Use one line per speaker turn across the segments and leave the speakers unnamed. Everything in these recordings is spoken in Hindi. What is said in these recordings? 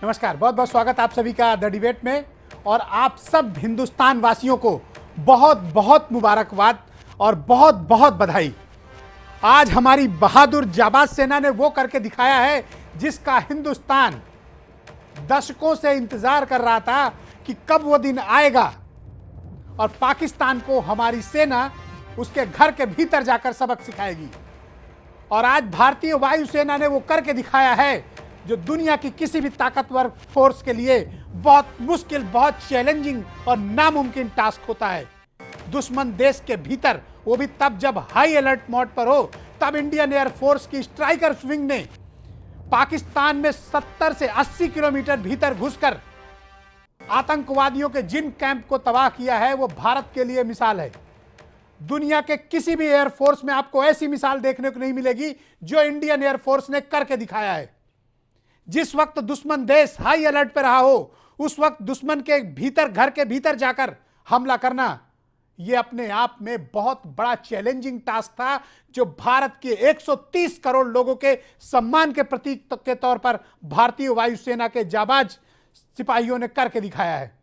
नमस्कार, बहुत बहुत स्वागत आप सभी का द डिबेट में। और आप सब हिंदुस्तान वासियों को बहुत बहुत मुबारकबाद और बहुत बहुत बधाई। आज हमारी बहादुर जाबाज सेना ने वो करके दिखाया है जिसका हिंदुस्तान दशकों से इंतजार कर रहा था कि कब वो दिन आएगा और पाकिस्तान को हमारी सेना उसके घर के भीतर जाकर सबक सिखाएगी। और आज भारतीय वायुसेना ने वो करके दिखाया है जो दुनिया की किसी भी ताकतवर फोर्स के लिए बहुत मुश्किल, बहुत चैलेंजिंग और नामुमकिन टास्क होता है। दुश्मन देश के भीतर, वो भी तब जब हाई अलर्ट मोड पर हो, तब इंडियन एयरफोर्स की स्ट्राइकर विंग ने पाकिस्तान में 70 से 80 किलोमीटर भीतर घुसकर आतंकवादियों के जिन कैंप को तबाह किया है वो भारत के लिए मिसाल है। दुनिया के किसी भी एयरफोर्स में आपको ऐसी मिसाल देखने को नहीं मिलेगी जो इंडियन एयरफोर्स ने करके दिखाया है। जिस वक्त दुश्मन देश हाई अलर्ट पर रहा हो, उस वक्त दुश्मन के भीतर, घर के भीतर जाकर हमला करना यह अपने आप में बहुत बड़ा चैलेंजिंग टास्क था, जो भारत के 130 करोड़ लोगों के सम्मान के प्रतीक के तौर पर भारतीय वायुसेना के जाबाज सिपाहियों ने करके दिखाया है।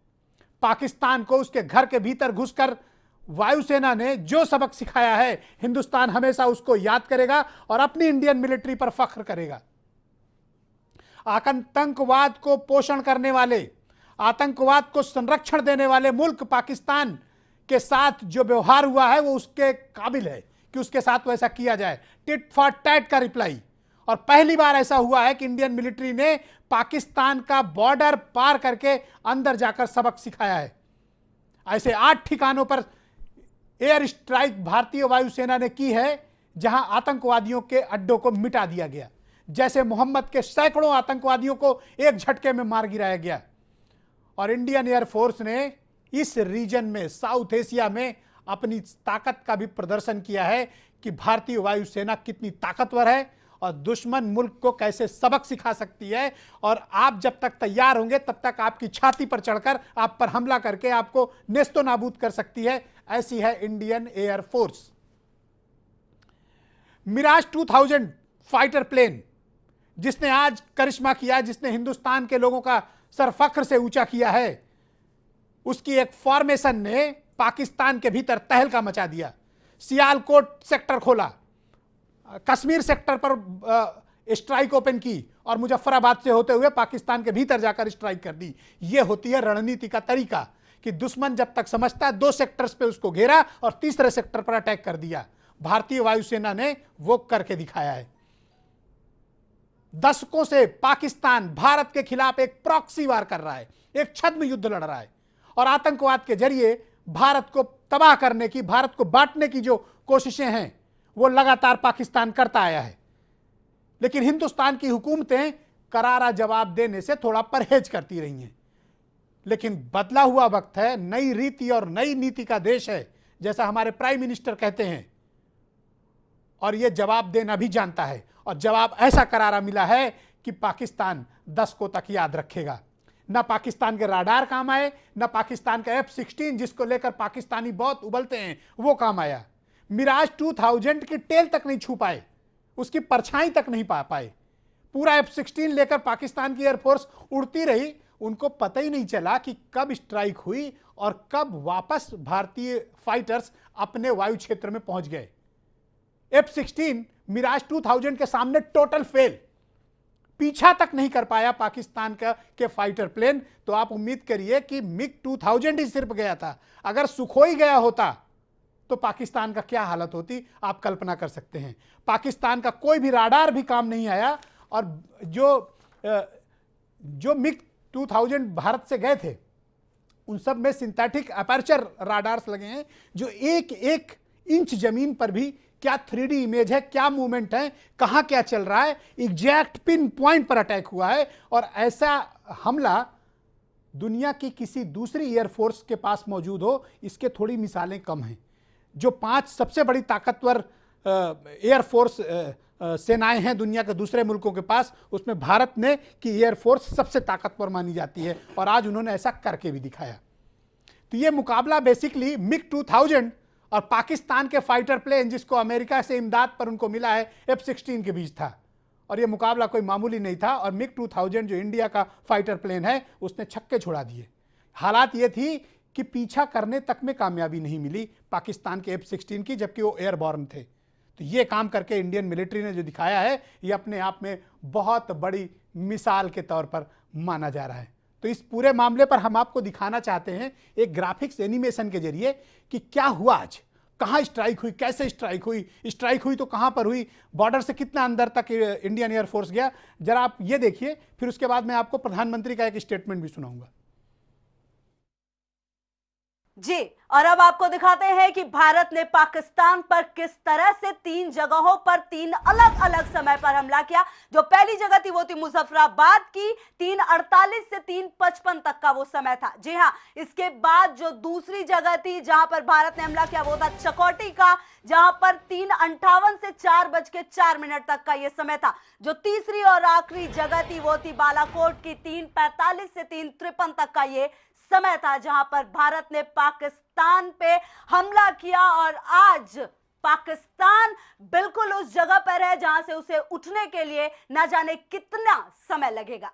पाकिस्तान को उसके घर के भीतर घुसकर वायुसेना ने जो सबक सिखाया है, हिंदुस्तान हमेशा उसको याद करेगा और अपनी इंडियन मिलिट्री पर फख्र करेगा। आतंकवाद को पोषण करने वाले, आतंकवाद को संरक्षण देने वाले मुल्क पाकिस्तान के साथ जो व्यवहार हुआ है वो उसके काबिल है कि उसके साथ वैसा किया जाए। टिट फॉर टैट का रिप्लाई। और पहली बार ऐसा हुआ है कि इंडियन मिलिट्री ने पाकिस्तान का बॉर्डर पार करके अंदर जाकर सबक सिखाया है। ऐसे 8 ठिकानों पर एयर स्ट्राइक भारतीय वायुसेना ने की है जहां आतंकवादियों के अड्डों को मिटा दिया गया। जैसे मोहम्मद के सैकड़ों आतंकवादियों को एक झटके में मार गिराया गया। और इंडियन एयरफोर्स ने इस रीजन में, साउथ एशिया में अपनी ताकत का भी प्रदर्शन किया है कि भारतीय वायुसेना कितनी ताकतवर है और दुश्मन मुल्क को कैसे सबक सिखा सकती है। और आप जब तक तैयार होंगे तब तक आपकी छाती पर चढ़कर आप पर हमला करके आपको नेस्तो नाबूद कर सकती है। ऐसी है Indian air force. Mirage 2000 fighter plane जिसने आज करिश्मा किया, जिसने हिंदुस्तान के लोगों का सर फख्र से ऊंचा किया है, उसकी एक फॉर्मेशन ने पाकिस्तान के भीतर तहलका मचा दिया। सियालकोट सेक्टर खोला, कश्मीर सेक्टर पर स्ट्राइक ओपन की और मुजफ्फराबाद से होते हुए पाकिस्तान के भीतर जाकर स्ट्राइक कर दी। यह होती है रणनीति का तरीका कि दुश्मन जब तक समझता है 2 सेक्टर्स पे उसको घेरा और तीसरे सेक्टर पर अटैक कर दिया। भारतीय वायुसेना ने वो करके दिखाया है। दशकों से पाकिस्तान भारत के खिलाफ एक प्रॉक्सी वार कर रहा है, एक छद्म युद्ध लड़ रहा है और आतंकवाद के जरिए भारत को तबाह करने की, भारत को बांटने की जो कोशिशें हैं वो लगातार पाकिस्तान करता आया है। लेकिन हिंदुस्तान की हुकूमतें करारा जवाब देने से थोड़ा परहेज करती रही हैं। लेकिन बदला हुआ वक्त है, नई रीति और नई नीति का देश है, जैसा हमारे प्राइम मिनिस्टर कहते हैं, और यह जवाब देना भी जानता है। और जवाब ऐसा करारा मिला है कि पाकिस्तान दशकों तक याद रखेगा। न पाकिस्तान के राडार काम आए, न पाकिस्तान का F-16 जिसको लेकर पाकिस्तानी बहुत उबलते हैं वो काम आया। मिराज 2000 की टेल तक नहीं छू पाए, उसकी परछाई तक नहीं पा पाए। पूरा F-16 लेकर पाकिस्तान की एयरफोर्स उड़ती रही, उनको पता ही नहीं चला कि कब स्ट्राइक हुई और कब वापस भारतीय फाइटर्स अपने वायु क्षेत्र में पहुंच गए। F-16 मिराज 2000 के सामने टोटल फेल, पीछा तक नहीं कर पाया पाकिस्तान के फाइटर प्लेन। तो आप उम्मीद करिए कि मिग 2000 ही सिर्फ गया था। अगर सुखोई गया होता तो पाकिस्तान का क्या हालत होती आप कल्पना कर सकते हैं। पाकिस्तान का कोई भी राडार भी काम नहीं आया। और जो मिग 2000 भारत से गए थे उन सब में सिंथेटिक अपर्चर राडार्स लगे हैं, जो एक एक इंच जमीन पर भी क्या 3D इमेज है, क्या मूवमेंट है, कहां क्या चल रहा है, एग्जैक्ट पिन पॉइंट पर अटैक हुआ है। और ऐसा हमला दुनिया की किसी दूसरी एयरफोर्स के पास मौजूद हो, इसके थोड़ी मिसालें कम हैं। जो 5 सबसे बड़ी ताकतवर एयरफोर्स सेनाएं हैं दुनिया के दूसरे मुल्कों के पास, उसमें भारत ने की एयरफोर्स सबसे ताकतवर मानी जाती है और आज उन्होंने ऐसा करके भी दिखाया। तो ये मुकाबला बेसिकली मिग 2000 और पाकिस्तान के फाइटर प्लेन जिसको अमेरिका से इमदाद पर उनको मिला है F-16 के बीच था। और ये मुकाबला कोई मामूली नहीं था और मिग 2000 जो इंडिया का फाइटर प्लेन है उसने छक्के छुड़ा दिए। हालात ये थी कि पीछा करने तक में कामयाबी नहीं मिली पाकिस्तान के F-16 की, जबकि वो एयरबॉर्न थे। तो ये काम करके इंडियन मिलिट्री ने जो दिखाया है ये अपने आप में बहुत बड़ी मिसाल के तौर पर माना जा रहा है। तो इस पूरे मामले पर हम आपको दिखाना चाहते हैं एक ग्राफिक्स एनिमेशन के जरिए कि क्या हुआ आज, कहां स्ट्राइक हुई, कैसे स्ट्राइक हुई तो कहां पर हुई, बॉर्डर से कितना अंदर तक इंडियन एयरफोर्स गया। जरा आप ये देखिए, फिर उसके बाद मैं आपको प्रधानमंत्री का एक स्टेटमेंट भी सुनाऊंगा।
जी, और अब आपको दिखाते हैं कि भारत ने पाकिस्तान पर किस तरह से 3 जगहों पर 3 अलग अलग समय पर हमला किया। जो पहली जगह थी वो थी मुजफ्फराबाद की, 3:48 से 3:55 तक का वो समय था। जी हां, इसके बाद जो दूसरी जगह थी जहां पर भारत ने हमला किया वो था चकोटी का, जहां पर 3:58 से 4:04 तक का ये समय था। जो तीसरी और आखिरी जगह थी वो थी बालाकोट की, 3:45 से 3:53 तक का ये समय था, जहां पर भारत ने पाकिस्तान पे हमला किया। और आज पाकिस्तान बिल्कुल उस जगह पर है जहां से उसे उठने के लिए ना जाने कितना समय लगेगा।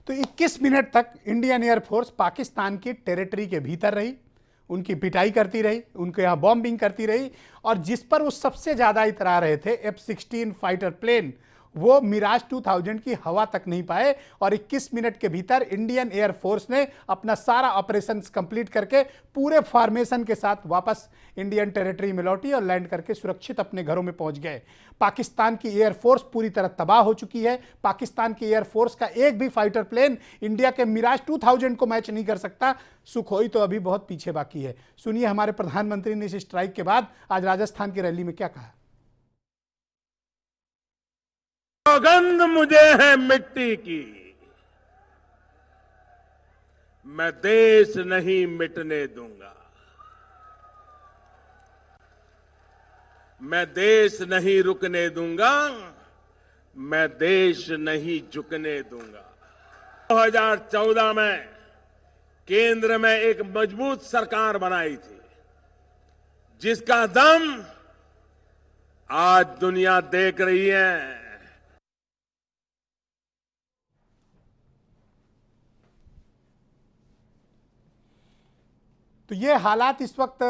तो 21 मिनट तक इंडियन एयरफोर्स पाकिस्तान की टेरिटरी के भीतर रही, उनकी पिटाई करती रही, उनके यहाँ बॉम्बिंग करती रही। और जिस पर वो सबसे ज़्यादा इतरा रहे थे F-16 फाइटर प्लेन, वो मिराज 2000 की हवा तक नहीं पाए। और 21 मिनट के भीतर इंडियन एयरफोर्स ने अपना सारा ऑपरेशन कंप्लीट करके पूरे फॉर्मेशन के साथ वापस इंडियन टेरिटरी में लौटी और लैंड करके सुरक्षित अपने घरों में पहुंच गए। पाकिस्तान की एयरफोर्स पूरी तरह तबाह हो चुकी है। पाकिस्तान की एयरफोर्स का एक भी फाइटर प्लेन इंडिया के मिराज 2000 को मैच नहीं कर सकता। सुखोई तो अभी बहुत पीछे बाकी है। सुनिए हमारे प्रधानमंत्री ने इस स्ट्राइक के बाद आज राजस्थान की रैली में क्या कहा।
सौगंध मुझे है मिट्टी की, मैं देश नहीं मिटने दूंगा, मैं देश नहीं रुकने दूंगा, मैं देश नहीं झुकने दूंगा। 2014 में केंद्र में एक मजबूत सरकार बनाई थी जिसका दम आज दुनिया देख रही है।
तो ये हालात इस वक्त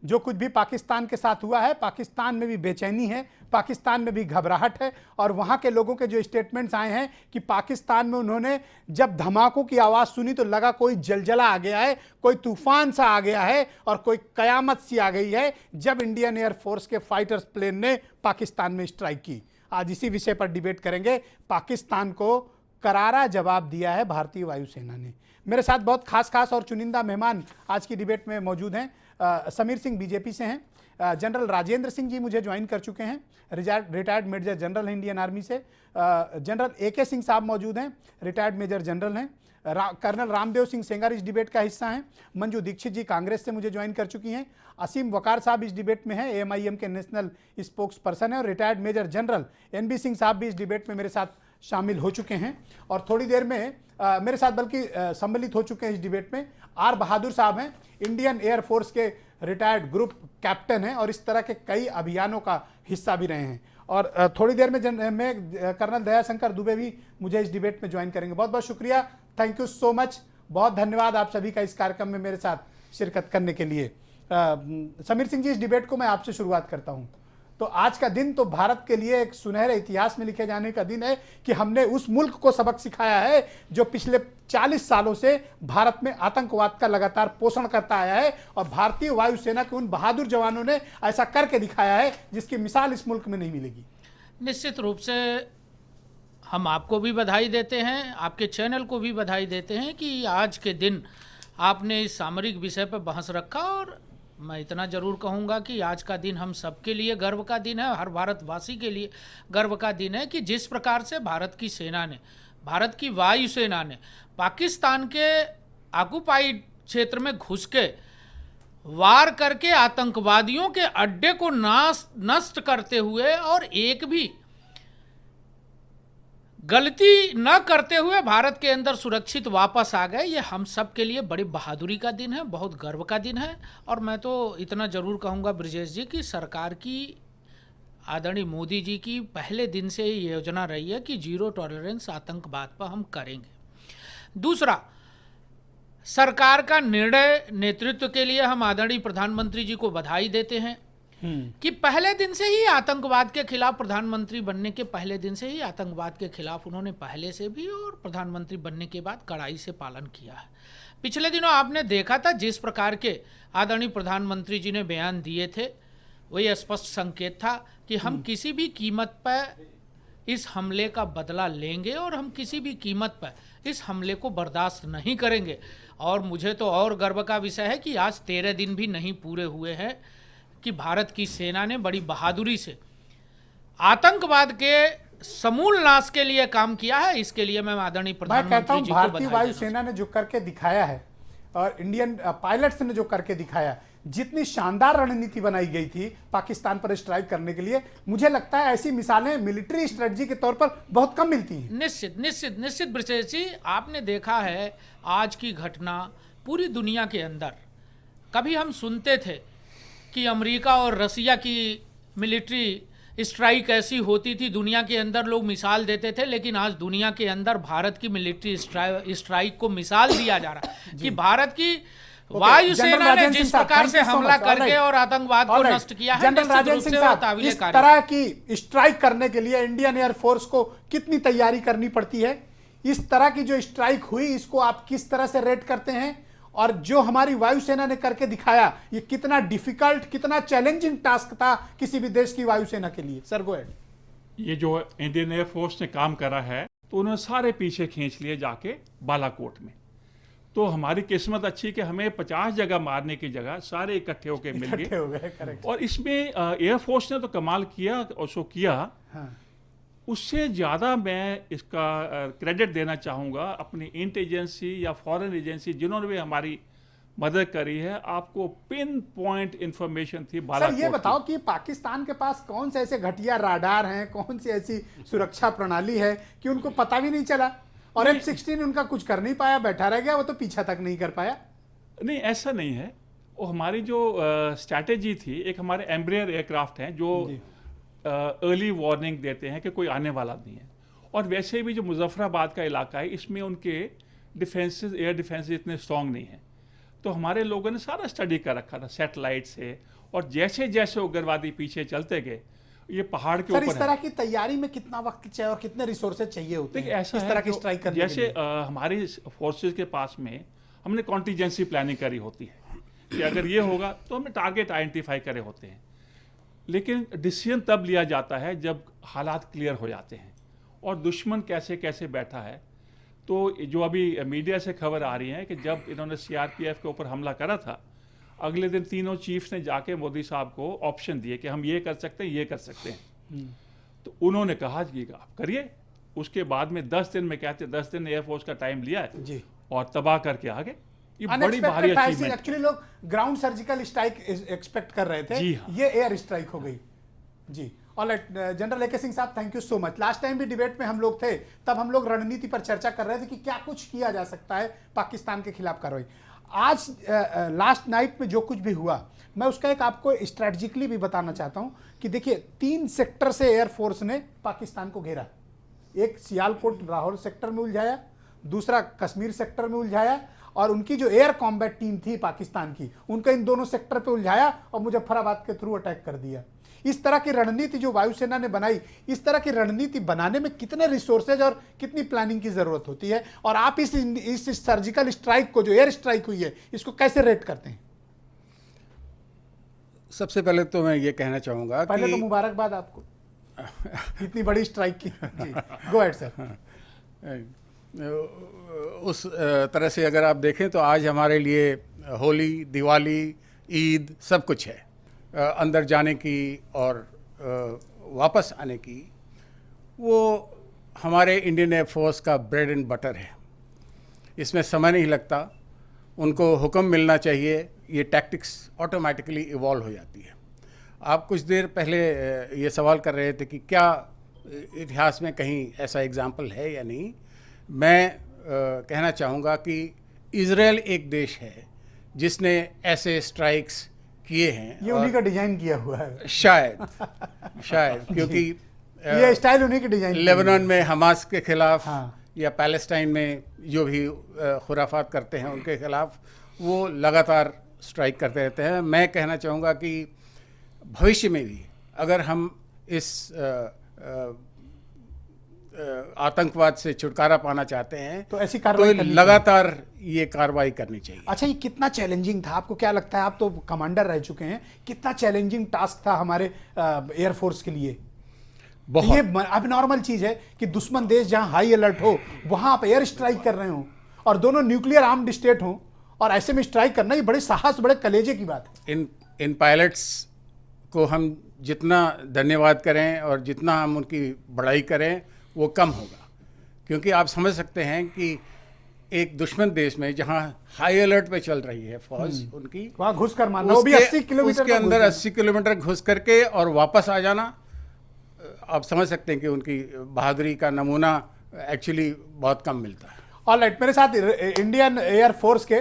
जो कुछ भी पाकिस्तान के साथ हुआ है, पाकिस्तान में भी बेचैनी है, पाकिस्तान में भी घबराहट है। और वहाँ के लोगों के जो स्टेटमेंट्स आए हैं कि पाकिस्तान में उन्होंने जब धमाकों की आवाज़ सुनी तो लगा कोई जलजला आ गया है, कोई तूफान सा आ गया है और कोई कयामत सी आ गई है जब इंडियन एयरफोर्स के फाइटर्स प्लेन ने पाकिस्तान में स्ट्राइक की। आज इसी विषय पर डिबेट करेंगे। पाकिस्तान को करारा जवाब दिया है भारतीय वायुसेना ने। मेरे साथ बहुत खास और चुनिंदा मेहमान आज की डिबेट में मौजूद हैं। समीर सिंह बीजेपी से हैं, जनरल राजेंद्र सिंह जी मुझे ज्वाइन कर चुके हैं, रिटायर्ड मेजर जनरल हैं इंडियन आर्मी से। जनरल AK सिंह साहब मौजूद हैं, रिटायर्ड मेजर जनरल हैं। कर्नल रामदेव सिंह सेंगर इस डिबेट का हिस्सा हैं। मंजू दीक्षित जी कांग्रेस से मुझे ज्वाइन कर चुकी हैं। असीम वकार साहब इस डिबेट में हैं, AMIM के नेशनल स्पोक्स पर्सन हैं। और retired major general NB Singh साहब भी इस डिबेट में मेरे साथ शामिल हो चुके हैं और थोड़ी देर में मेरे साथ बल्कि सम्मिलित हो चुके हैं इस डिबेट में R बहादुर साहब हैं, इंडियन एयरफोर्स के रिटायर्ड ग्रुप कैप्टन हैं और इस तरह के कई अभियानों का हिस्सा भी रहे हैं। और थोड़ी देर में कर्नल दयाशंकर दुबे भी मुझे इस डिबेट में ज्वाइन करेंगे। बहुत बहुत शुक्रिया, थैंक यू सो मच, बहुत धन्यवाद आप सभी का इस कार्यक्रम में मेरे साथ शिरकत करने के लिए। समीर सिंह जी, इस डिबेट को मैं आपसे शुरुआत करता हूं। तो आज का दिन तो भारत के लिए एक सुनहरे इतिहास में लिखे जाने का दिन है कि हमने उस मुल्क को सबक सिखाया है जो पिछले 40 सालों से भारत में आतंकवाद का लगातार पोषण करता आया है। और भारतीय वायुसेना के उन बहादुर जवानों ने ऐसा करके दिखाया है जिसकी मिसाल इस मुल्क में नहीं मिलेगी।
निश्चित रूप से हम आपको भी बधाई देते हैं, आपके चैनल को भी बधाई देते हैं कि आज के दिन आपने इस सामरिक विषय पर बहस रखा। और मैं इतना ज़रूर कहूँगा कि आज का दिन हम सबके लिए गर्व का दिन है, हर भारतवासी के लिए गर्व का दिन है कि जिस प्रकार से भारत की सेना ने, भारत की वायुसेना ने पाकिस्तान के ऑक्युपाइड क्षेत्र में घुस के वार करके आतंकवादियों के अड्डे को नष्ट करते हुए और एक भी गलती न करते हुए भारत के अंदर सुरक्षित वापस आ गए। ये हम सब के लिए बड़ी बहादुरी का दिन है, बहुत गर्व का दिन है। और मैं तो इतना जरूर कहूँगा ब्रजेश जी कि सरकार की, आदरणीय मोदी जी की पहले दिन से ही योजना रही है कि जीरो टॉलरेंस आतंकवाद पर हम करेंगे। दूसरा, सरकार का निर्णय नेतृत्व के लिए हम आदरणीय प्रधानमंत्री जी को बधाई देते हैं कि पहले दिन से ही आतंकवाद के खिलाफ, प्रधानमंत्री बनने के पहले दिन से ही आतंकवाद के खिलाफ उन्होंने पहले से भी और प्रधानमंत्री बनने के बाद कड़ाई से पालन किया है। पिछले दिनों आपने देखा था जिस प्रकार के आदरणीय प्रधानमंत्री जी ने बयान दिए थे, वही स्पष्ट संकेत था कि हम किसी भी कीमत पर इस हमले का बदला लेंगे और हम किसी भी कीमत पर इस हमले को बर्दाश्त नहीं करेंगे। और मुझे तो और गर्व का विषय है कि आज 13 दिन भी नहीं पूरे हुए हैं कि भारत की सेना ने बड़ी बहादुरी से आतंकवाद के समूल नाश के लिए काम किया है। इसके लिए मैं आदरणीय प्रधानमंत्री जी को
भारतीय वायुसेना ने जो करके दिखाया है और इंडियन पायलट्स ने जो करके दिखाया, जितनी शानदार रणनीति बनाई गई थी पाकिस्तान पर स्ट्राइक करने के लिए, मुझे लगता है ऐसी मिसालें मिलिट्री स्ट्रेटजी के तौर पर बहुत कम मिलती हैं।
निश्चित निश्चित निश्चित ब्रजेश जी, आपने देखा है आज की घटना पूरी दुनिया के अंदर, कभी हम सुनते थे कि अमेरिका और रसिया की मिलिट्री स्ट्राइक ऐसी होती थी, दुनिया के अंदर लोग मिसाल देते थे, लेकिन आज दुनिया के अंदर भारत की मिलिट्री स्ट्राइक को मिसाल दिया जा रहा है कि भारत की वायुसेना ने जिस प्रकार से हमला करके और आतंकवाद को नष्ट किया है।
जनरल राजेंद्र सिंह साहब, इस तरह की स्ट्राइक करने के लिए इंडियन एयरफोर्स को कितनी तैयारी करनी पड़ती है? इस तरह की जो स्ट्राइक हुई, इसको आप किस तरह से रेट करते हैं? और जो हमारी वायुसेना ने करके दिखाया, ये कितना डिफिकल्ट, कितना चैलेंजिंग टास्क था किसी भी देश की वायुसेना के लिए? Sir go ahead.
ये जो इंडियन एयरफोर्स ने काम करा है, तो उन्होंने सारे पीछे खींच लिए जाके बालाकोट में। तो हमारी किस्मत अच्छी कि हमें 50 जगह मारने की जगह सारे इकट्ठे होकर मिल गए। और इसमें एयरफोर्स ने तो कमाल किया और सो किया। हाँ। उससे ज़्यादा मैं इसका क्रेडिट देना चाहूँगा अपनी इंटेलिजेंसी या फॉरेन एजेंसी, जिन्होंने भी हमारी मदद करी है। आपको पिन पॉइंट इंफॉर्मेशन थी बालाकोट।
सर ये बताओ कि पाकिस्तान के पास कौन से ऐसे घटिया राडार हैं, कौन सी ऐसी सुरक्षा प्रणाली है कि उनको पता भी नहीं चला और F-16 उनका कुछ कर नहीं पाया, बैठा रह गया, वो तो पीछा तक नहीं कर पाया?
नहीं, ऐसा नहीं है। वो हमारी जो स्ट्रैटेजी थी, एक हमारे एम्ब्रियर एयरक्राफ्ट हैं जो अर्ली वार्निंग देते हैं कि कोई आने वाला नहीं है। और वैसे भी जो मुजफ्फराबाद का इलाका है, इसमें उनके डिफेंसेस, एयर डिफेंसेस इतने स्ट्रॉन्ग नहीं हैं। तो हमारे लोगों ने सारा स्टडी कर रखा था सैटेलाइट से, और जैसे जैसे उग्रवादी पीछे चलते गए, ये पहाड़ के ऊपर।
इस तरह की तैयारी में कितना वक्त चाहिए और कितने रिसोर्सेज चाहिए होते हैं
ऐसा
इस तरह की स्ट्राइक करने
जैसे के लिए? हमारी फोर्सेज के पास में हमने कॉन्टीजेंसी प्लानिंग करी होती है कि अगर ये होगा तो हमने टारगेट आइडेंटिफाई करे होते हैं। लेकिन डिसीजन तब लिया जाता है जब हालात क्लियर हो जाते हैं और दुश्मन कैसे कैसे बैठा है। तो जो अभी मीडिया से खबर आ रही है कि जब इन्होंने CRPF के ऊपर हमला करा था, अगले दिन तीनों चीफ्स ने जाके मोदी साहब को ऑप्शन दिए कि हम ये कर सकते हैं, ये कर सकते हैं। तो उन्होंने कहा कि आप करिए। उसके बाद में 10 दिन में कहते 10 दिन एयरफोर्स का टाइम लिया है जी, और तबाह करके आ गए। ये बड़ी भारी अचीवमेंट।
एक्चुअली लोग ग्राउंड सर्जिकल स्ट्राइक एक्सपेक्ट कर रहे थे, ये एयर स्ट्राइक हो गई जी। ऑलराइट जनरल AK सिंह साहब, thank you so much. Last time भी डिबेट में हम लोग थे, तब हम लोग रणनीति पर चर्चा कर रहे थे कि क्या कुछ किया जा सकता है पाकिस्तान के खिलाफ कार्रवाई। आज लास्ट नाइट में जो कुछ भी हुआ, मैं उसका एक आपको स्ट्रेटजिकली भी बताना चाहता हूं कि देखिए 3 सेक्टर से एयरफोर्स ने पाकिस्तान को घेरा। एक सियालकोट लाहौर सेक्टर में उलझाया, दूसरा कश्मीर सेक्टर में उलझाया, और उनकी जो एयर कॉम्बैट टीम थी पाकिस्तान की, उनका इन दोनों सेक्टर पे उलझाया और मुजफ्फराबाद के थ्रू अटैक कर दिया। इस तरह की रणनीति जो वायुसेना ने बनाई, इस तरह की रणनीति बनाने में कितने रिसोर्सेज और कितनी प्लानिंग की जरूरत होती है, और आप इस सर्जिकल स्ट्राइक को, जो एयर स्ट्राइक हुई है, इसको कैसे रेट करते हैं?
सबसे पहले तो मैं ये कहना चाहूँगा,
पहले तो मुबारकबाद आपको इतनी बड़ी स्ट्राइक की। Go ahead sir.
उस तरह से अगर आप देखें तो आज हमारे लिए होली, दिवाली, ईद सब कुछ है। अंदर जाने की और वापस आने की, वो हमारे इंडियन एयरफोर्स का ब्रेड एंड बटर है। इसमें समय नहीं लगता, उनको हुक्म मिलना चाहिए, ये टैक्टिक्स ऑटोमेटिकली इवॉल्व हो जाती है। आप कुछ देर पहले ये सवाल कर रहे थे कि क्या इतिहास में कहीं ऐसा एग्जाम्पल है या नहीं। मैं कहना चाहूँगा कि इज़राइल एक देश है जिसने ऐसे स्ट्राइक्स किए हैं।
ये उन्हीं का डिजाइन किया हुआ है
शायद क्योंकि
ये स्टाइल उन्हीं की डिजाइन
लेबनान में हमास के खिलाफ
हाँ।
या पैलेस्टाइन में जो भी खुराफात करते हैं उनके खिलाफ वो लगातार स्ट्राइक करते रहते हैं। मैं कहना चाहूँगा कि भविष्य में भी अगर हम इस आतंकवाद से छुटकारा पाना चाहते हैं
तो ऐसी कार्रवाई करनी चाहिए।
लगातार ये कार्रवाई करनी चाहिए।
अच्छा, ये कितना चैलेंजिंग था, आपको क्या लगता है? आप तो कमांडर रह चुके हैं, कितना चैलेंजिंग टास्क था हमारे एयरफोर्स के लिए?
बहुत।
ये अब नॉर्मल चीज है कि दुश्मन देश जहां हाई अलर्ट हो वहां आप एयर स्ट्राइक कर रहे हो और दोनों न्यूक्लियर आर्म्ड स्टेट हो और ऐसे में स्ट्राइक करना, ये बड़े साहस, बड़े कलेजे की बात है।
इन पायलट्स को हम जितना धन्यवाद करें और जितना हम उनकी बड़ाई करें वो कम होगा, क्योंकि आप समझ सकते हैं कि एक दुश्मन देश में जहां हाई अलर्ट पे चल रही है फौज उनकी,
वहां घुस कर मारना, वो भी 80 किलोमीटर
उसके अंदर 80 किलोमीटर घुस करके और वापस आ जाना, आप समझ सकते हैं कि उनकी बहादुरी का नमूना एक्चुअली बहुत कम मिलता है।
ऑलराइट, मेरे साथ इंडियन एयर फोर्स के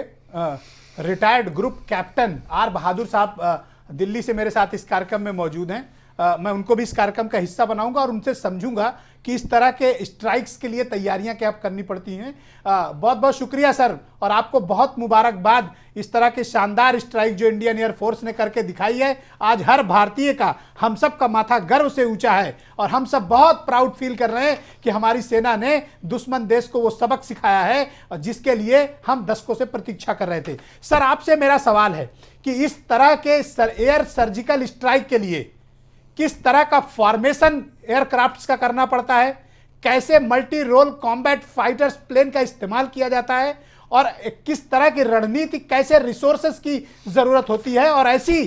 रिटायर्ड ग्रुप कैप्टन आर बहादुर साहब दिल्ली से मेरे साथ इस कार्यक्रम में मौजूद हैं। मैं उनको भी इस कार्यक्रम का हिस्सा बनाऊंगा और उनसे समझूंगा कि इस तरह के स्ट्राइक्स के लिए तैयारियां क्या करनी पड़ती हैं। बहुत बहुत शुक्रिया सर, और आपको बहुत मुबारकबाद इस तरह के शानदार स्ट्राइक जो इंडियन एयर फोर्स ने करके दिखाई है। आज हर भारतीय का, हम सब का माथा गर्व से ऊंचा है और हम सब बहुत प्राउड फील कर रहे हैं कि हमारी सेना ने दुश्मन देश को वो सबक सिखाया है और जिसके लिए हम दशकों से प्रतीक्षा कर रहे थे। सर, आपसे मेरा सवाल है कि इस तरह के एयर सर्जिकल स्ट्राइक के लिए किस तरह का फॉर्मेशन एयरक्राफ्ट्स का करना पड़ता है, कैसे multi role combat fighters plane का इस्तेमाल किया जाता है और किस तरह की रणनीति, कैसे रिसोर्सेस की जरूरत होती है, और ऐसी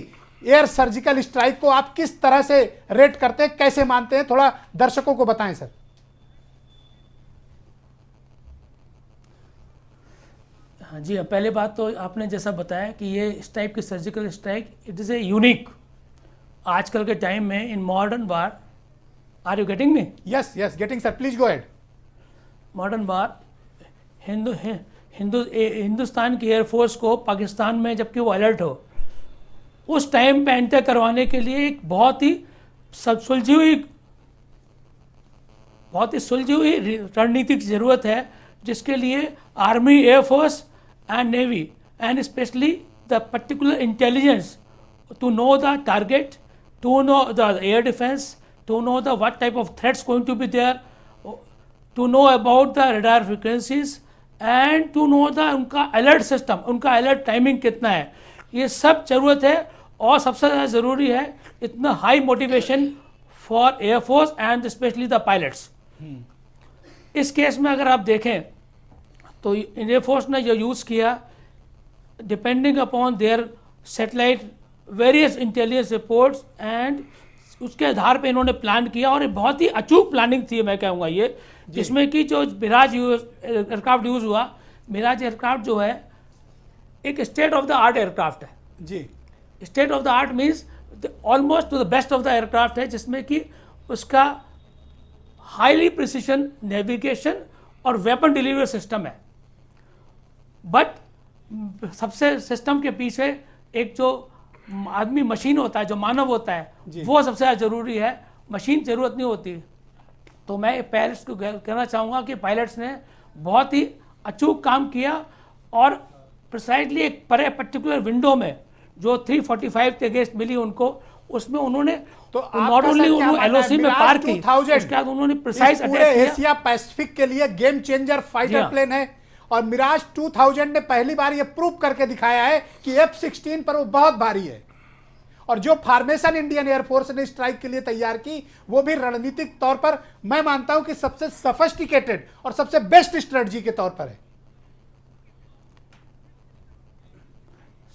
एयर सर्जिकल स्ट्राइक को आप किस तरह से रेट करते हैं, कैसे मानते हैं, थोड़ा दर्शकों को बताएं सर।
हाँ जी, पहले बात तो आपने जैसा बताया कि ये इस टाइप की surgical strike it is a unique आजकल के टाइम में in modern war. Are you getting me?
Yes yes, getting sir, please go ahead.
Modern war Hindustan की एयरफोर्स को पाकिस्तान में जबकि वो अलर्ट हो उस टाइम पे एंटर करवाने के लिए एक बहुत ही सुलझी हुई रणनीति की ज़रूरत है, जिसके लिए army, air force and navy and specially the particular intelligence to know the target, to know the air defense, to know the what type of threats going to be there, to know about the radar frequencies and to know the उनका alert system, उनका alert timing कितना है, ये सब ज़रूरत है। और सबसे ज़्यादा ज़रूरी है इतना high motivation for air force and specially the pilots. इस केस में अगर आप देखें तो एयरफोर्स ने जो यूज़ किया, depending upon their satellite various intelligence reports and उसके आधार पे इन्होंने प्लान किया, और बहुत ही अचूक प्लानिंग थी मैं कहूँगा ये, जिसमें कि जो मिराज एयरक्राफ्ट यूज़ हुआ, मिराज एयरक्राफ्ट जो है एक state of the art aircraft है
जी।
State of the art means almost to the best of the aircraft है, जिसमें कि उसका हाईली प्रिसिशन नेविगेशन और वेपन डिलीवरी सिस्टम है। बट सबसे सिस्टम के पीछे एक जो आदमी मशीन होता है, जो मानव होता है, वो सबसे ज़्यादा ज़रूरी है, मशीन ज़रूरत नहीं होती। तो मैं पायलट्स को कहना चाहूँगा कि पायलट्स ने बहुत ही अचूक काम किया और प्रिसाइजली एक पर्टिकुलर विंडो में जो 345 के अगेंस्ट मिली उनको, उसमें उन्होंने
तो
नॉट ओनली उन्होंने एलओसी में पार की, उसके बाद उन्होंने प्रिसाइज अटैक किया।
एशिया पैसिफिक के लिए गेम चेंजर फाइटर प्लेन है और मिराज 2000 ने पहली बार यह प्रूव करके दिखाया है कि F-16 पर वो बहुत भारी है। और जो फॉर्मेशन इंडियन एयरफोर्स ने स्ट्राइक के लिए तैयार की, वो भी रणनीतिक तौर पर मैं मानता हूं कि सबसे सफिस्टिकेटेड और सबसे बेस्ट स्ट्रेटजी के तौर पर है।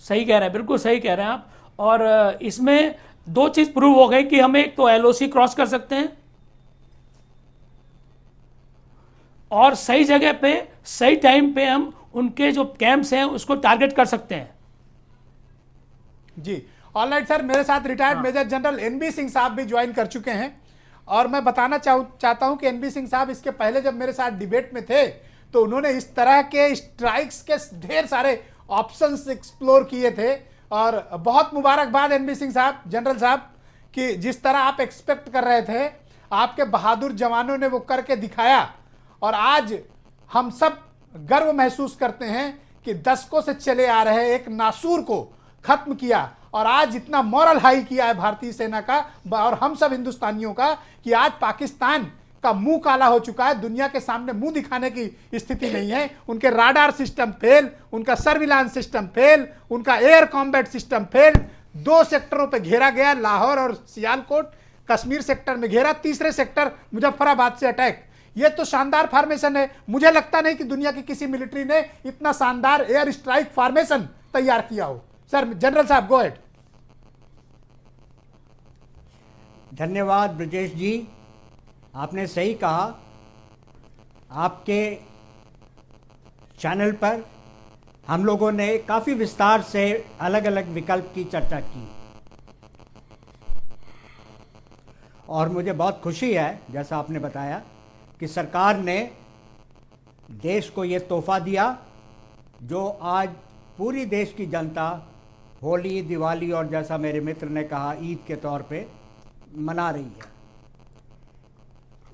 सही कह रहे हैं, बिल्कुल सही कह रहे हैं आप। और इसमें दो चीज प्रूव हो गई कि हम एक तो एलओसी क्रॉस कर सकते हैं और सही जगह पे सही टाइम पे हम उनके जो कैंप्स हैं उसको टारगेट कर सकते हैं।
जी ऑलराइट सर, मेरे साथ retired major general NB Singh साहब भी ज्वाइन कर चुके हैं और मैं बताना चाहता हूं कि एनबी सिंह साहब इसके पहले जब मेरे साथ डिबेट में थे तो उन्होंने इस तरह के स्ट्राइक्स के ढेर सारे ऑप्शंस एक्सप्लोर किए थे और बहुत मुबारकबाद एनबी सिंह साहब, जनरल साहब, कि जिस तरह आप एक्सपेक्ट कर रहे थे आपके बहादुर जवानों ने वो करके दिखाया और आज हम सब गर्व महसूस करते हैं कि दशकों से चले आ रहे एक नासूर को खत्म किया और आज इतना मॉरल हाई किया है भारतीय सेना का और हम सब हिंदुस्तानियों का कि आज पाकिस्तान का मुंह काला हो चुका है, दुनिया के सामने मुंह दिखाने की स्थिति नहीं है। उनके राडार सिस्टम फेल, उनका सर्विलांस सिस्टम फेल, उनका एयर कॉम्बैट सिस्टम फेल, 2 सेक्टरों पे घेरा गया, लाहौर और सियालकोट, कश्मीर सेक्टर में घेरा, तीसरे सेक्टर मुजफ्फराबाद से अटैक। ये तो शानदार फॉर्मेशन है। मुझे लगता नहीं कि दुनिया की किसी मिलिट्री ने इतना शानदार एयर स्ट्राइक फॉर्मेशन तैयार किया हो। सर, जनरल साहब गो अहेड।
धन्यवाद ब्रजेश जी, आपने सही कहा। आपके चैनल पर हम लोगों ने काफ़ी विस्तार से अलग अलग विकल्प की चर्चा की और मुझे बहुत खुशी है, जैसा आपने बताया, कि सरकार ने देश को ये तोहफा दिया जो आज पूरी देश की जनता होली, दिवाली और जैसा मेरे मित्र ने कहा ईद के तौर पे मना रही है।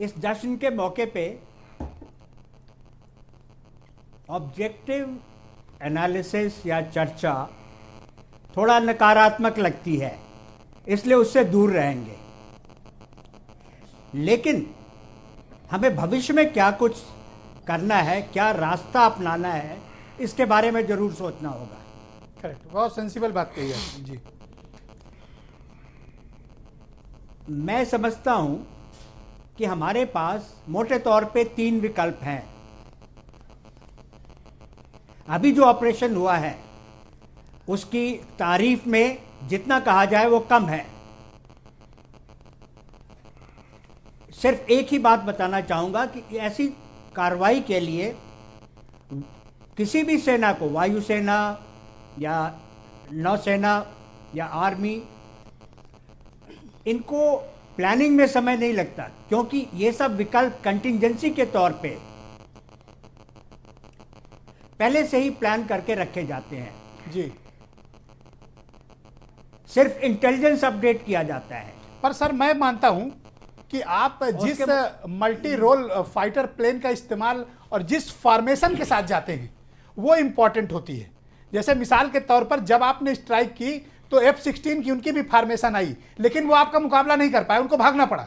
इस जश्न के मौके पे ऑब्जेक्टिव एनालिसिस या चर्चा थोड़ा नकारात्मक लगती है, इसलिए उससे दूर रहेंगे। लेकिन हमें भविष्य में क्या कुछ करना है, क्या रास्ता अपनाना है, इसके बारे में जरूर सोचना होगा।
करेक्ट, बहुत सेंसिबल बात कही है जी।
मैं समझता हूं कि हमारे पास मोटे तौर पे 3 विकल्प हैं। अभी जो ऑपरेशन हुआ है उसकी तारीफ में जितना कहा जाए वो कम है। सिर्फ एक ही बात बताना चाहूंगा कि ऐसी कार्रवाई के लिए किसी भी सेना को, वायुसेना या नौसेना या आर्मी, इनको प्लानिंग में समय नहीं लगता, क्योंकि ये सब विकल्प कंटिंजेंसी के तौर पे पहले से ही प्लान करके रखे जाते हैं
जी।
सिर्फ इंटेलिजेंस अपडेट किया जाता है।
पर सर, मैं मानता हूं कि आप जिस मल्टी रोल फाइटर प्लेन का इस्तेमाल और जिस फॉर्मेशन के साथ जाते हैं वो इंपॉर्टेंट होती है। जैसे मिसाल के तौर पर जब आपने स्ट्राइक की तो F-16 की उनकी भी फॉर्मेशन आई, लेकिन वो आपका मुकाबला नहीं कर पाए, उनको भागना पड़ा।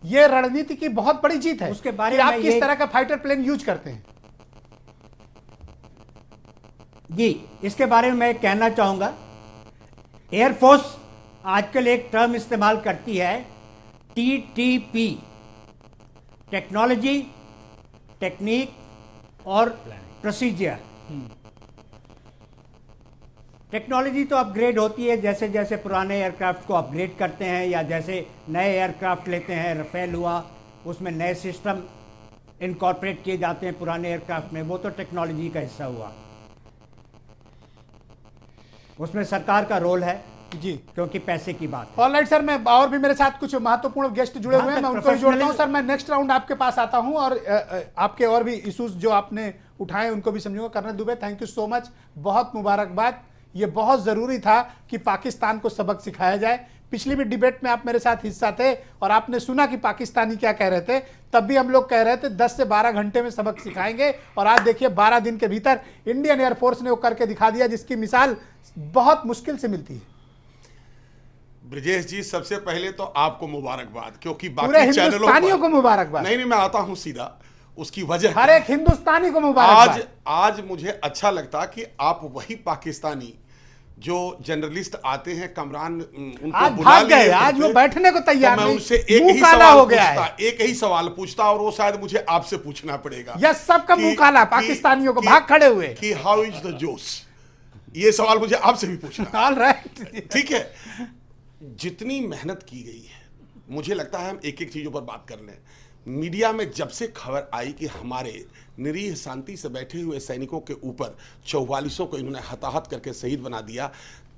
ये रणनीति की बहुत बड़ी जीत है
उसके बारे
कि
में
आप किस तरह का फाइटर प्लेन यूज करते हैं।
जी, इसके बारे में मैं कहना चाहूंगा, एयरफोर्स आजकल एक टर्म इस्तेमाल करती है TTP, टेक्नोलॉजी, टेक्निक और प्रोसीजर। टेक्नोलॉजी तो अपग्रेड होती है जैसे जैसे पुराने एयरक्राफ्ट को अपग्रेड करते हैं या जैसे नए एयरक्राफ्ट लेते हैं, रफेल हुआ, उसमें नए सिस्टम इनकॉर्पोरेट किए जाते हैं पुराने एयरक्राफ्ट में, वो तो टेक्नोलॉजी का हिस्सा हुआ। उसमें सरकार का रोल है
जी,
क्योंकि पैसे की बात है।
ऑलराइट सर, मैं और भी मेरे साथ कुछ महत्वपूर्ण गेस्ट जुड़े हुए हैं, मैं उनको भी जोड़ता हूं। सर, मैं नेक्स्ट राउंड आपके पास आता हूं और आपके और भी इश्यूज जो आपने उठाए उनको भी समझूंगा। Colonel Dubey, thank you so much, बहुत मुबारकबाद। ये बहुत जरूरी था कि पाकिस्तान को सबक सिखाया जाए। पिछली भी डिबेट में आप मेरे साथ हिस्सा थे और आपने सुना कि पाकिस्तानी क्या कह रहे थे, तब भी हम लोग कह रहे थे 10 से 12 घंटे में सबक सिखाएंगे और आज देखिए 12 दिन के भीतर इंडियन एयरफोर्स ने वो करके दिखा दिया, जिसकी मिसाल बहुत मुश्किल से मिलती है।
ब्रजेश जी, सबसे पहले तो आपको मुबारकबाद, क्योंकि
पूरे
बाकी चैनलों
हिंदुस्तानियों को मुबारकबाद।
नहीं, मैं आता हूं सीधा उसकी वजह।
हर एक हिंदुस्तानी को मुबारकबाद।
आज मुझे अच्छा लगता कि आप वही पाकिस्तानी जो जर्नलिस्ट आते हैं, कमरान उनको
आज
बुला
भाग गए,
लिए
आज वो बैठने को तैयार
मैं
नहीं,
उनसे एक
मुंह
ही
काला
सवाल
हो गया है।
पूछता, एक ही सवाल पूछता और वो शायद मुझे आपसे पूछना पड़ेगा।
यस, सबका मुंह काला, पाकिस्तानियों को भाग खड़े हुए
कि हाउ इज द जोश, ये सवाल मुझे आपसे भी पूछना।
ऑलराइट,
ठीक है, जितनी मेहनत की गई है, मुझे लगता है हम एक एक चीजों पर बात कर लें। मीडिया में जब से खबर आई कि हमारे निरीह शांति से बैठे हुए सैनिकों के ऊपर 44 को इन्होंने हताहत करके शहीद बना दिया,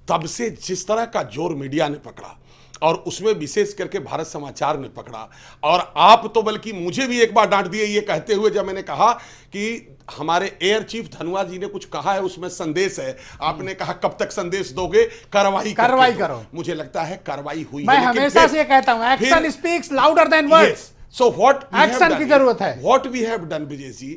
तब से जिस तरह का जोर मीडिया ने पकड़ा और उसमें विशेष करके भारत समाचार ने पकड़ा, और आप तो बल्कि मुझे भी एक बार डांट दिए ये कहते हुए जब मैंने कहा कि हमारे एयर चीफ धनुआ जी ने कुछ कहा है उसमें संदेश है, आपने कहा कब तक संदेश दोगे, कार्रवाई
करो।
मुझे लगता है कार्रवाई हुई
मैं
है,
हमेशा से ये कहता हूं, action speaks louder than words.
So what
action की जरूरत है।
What we have done Brajesh ji,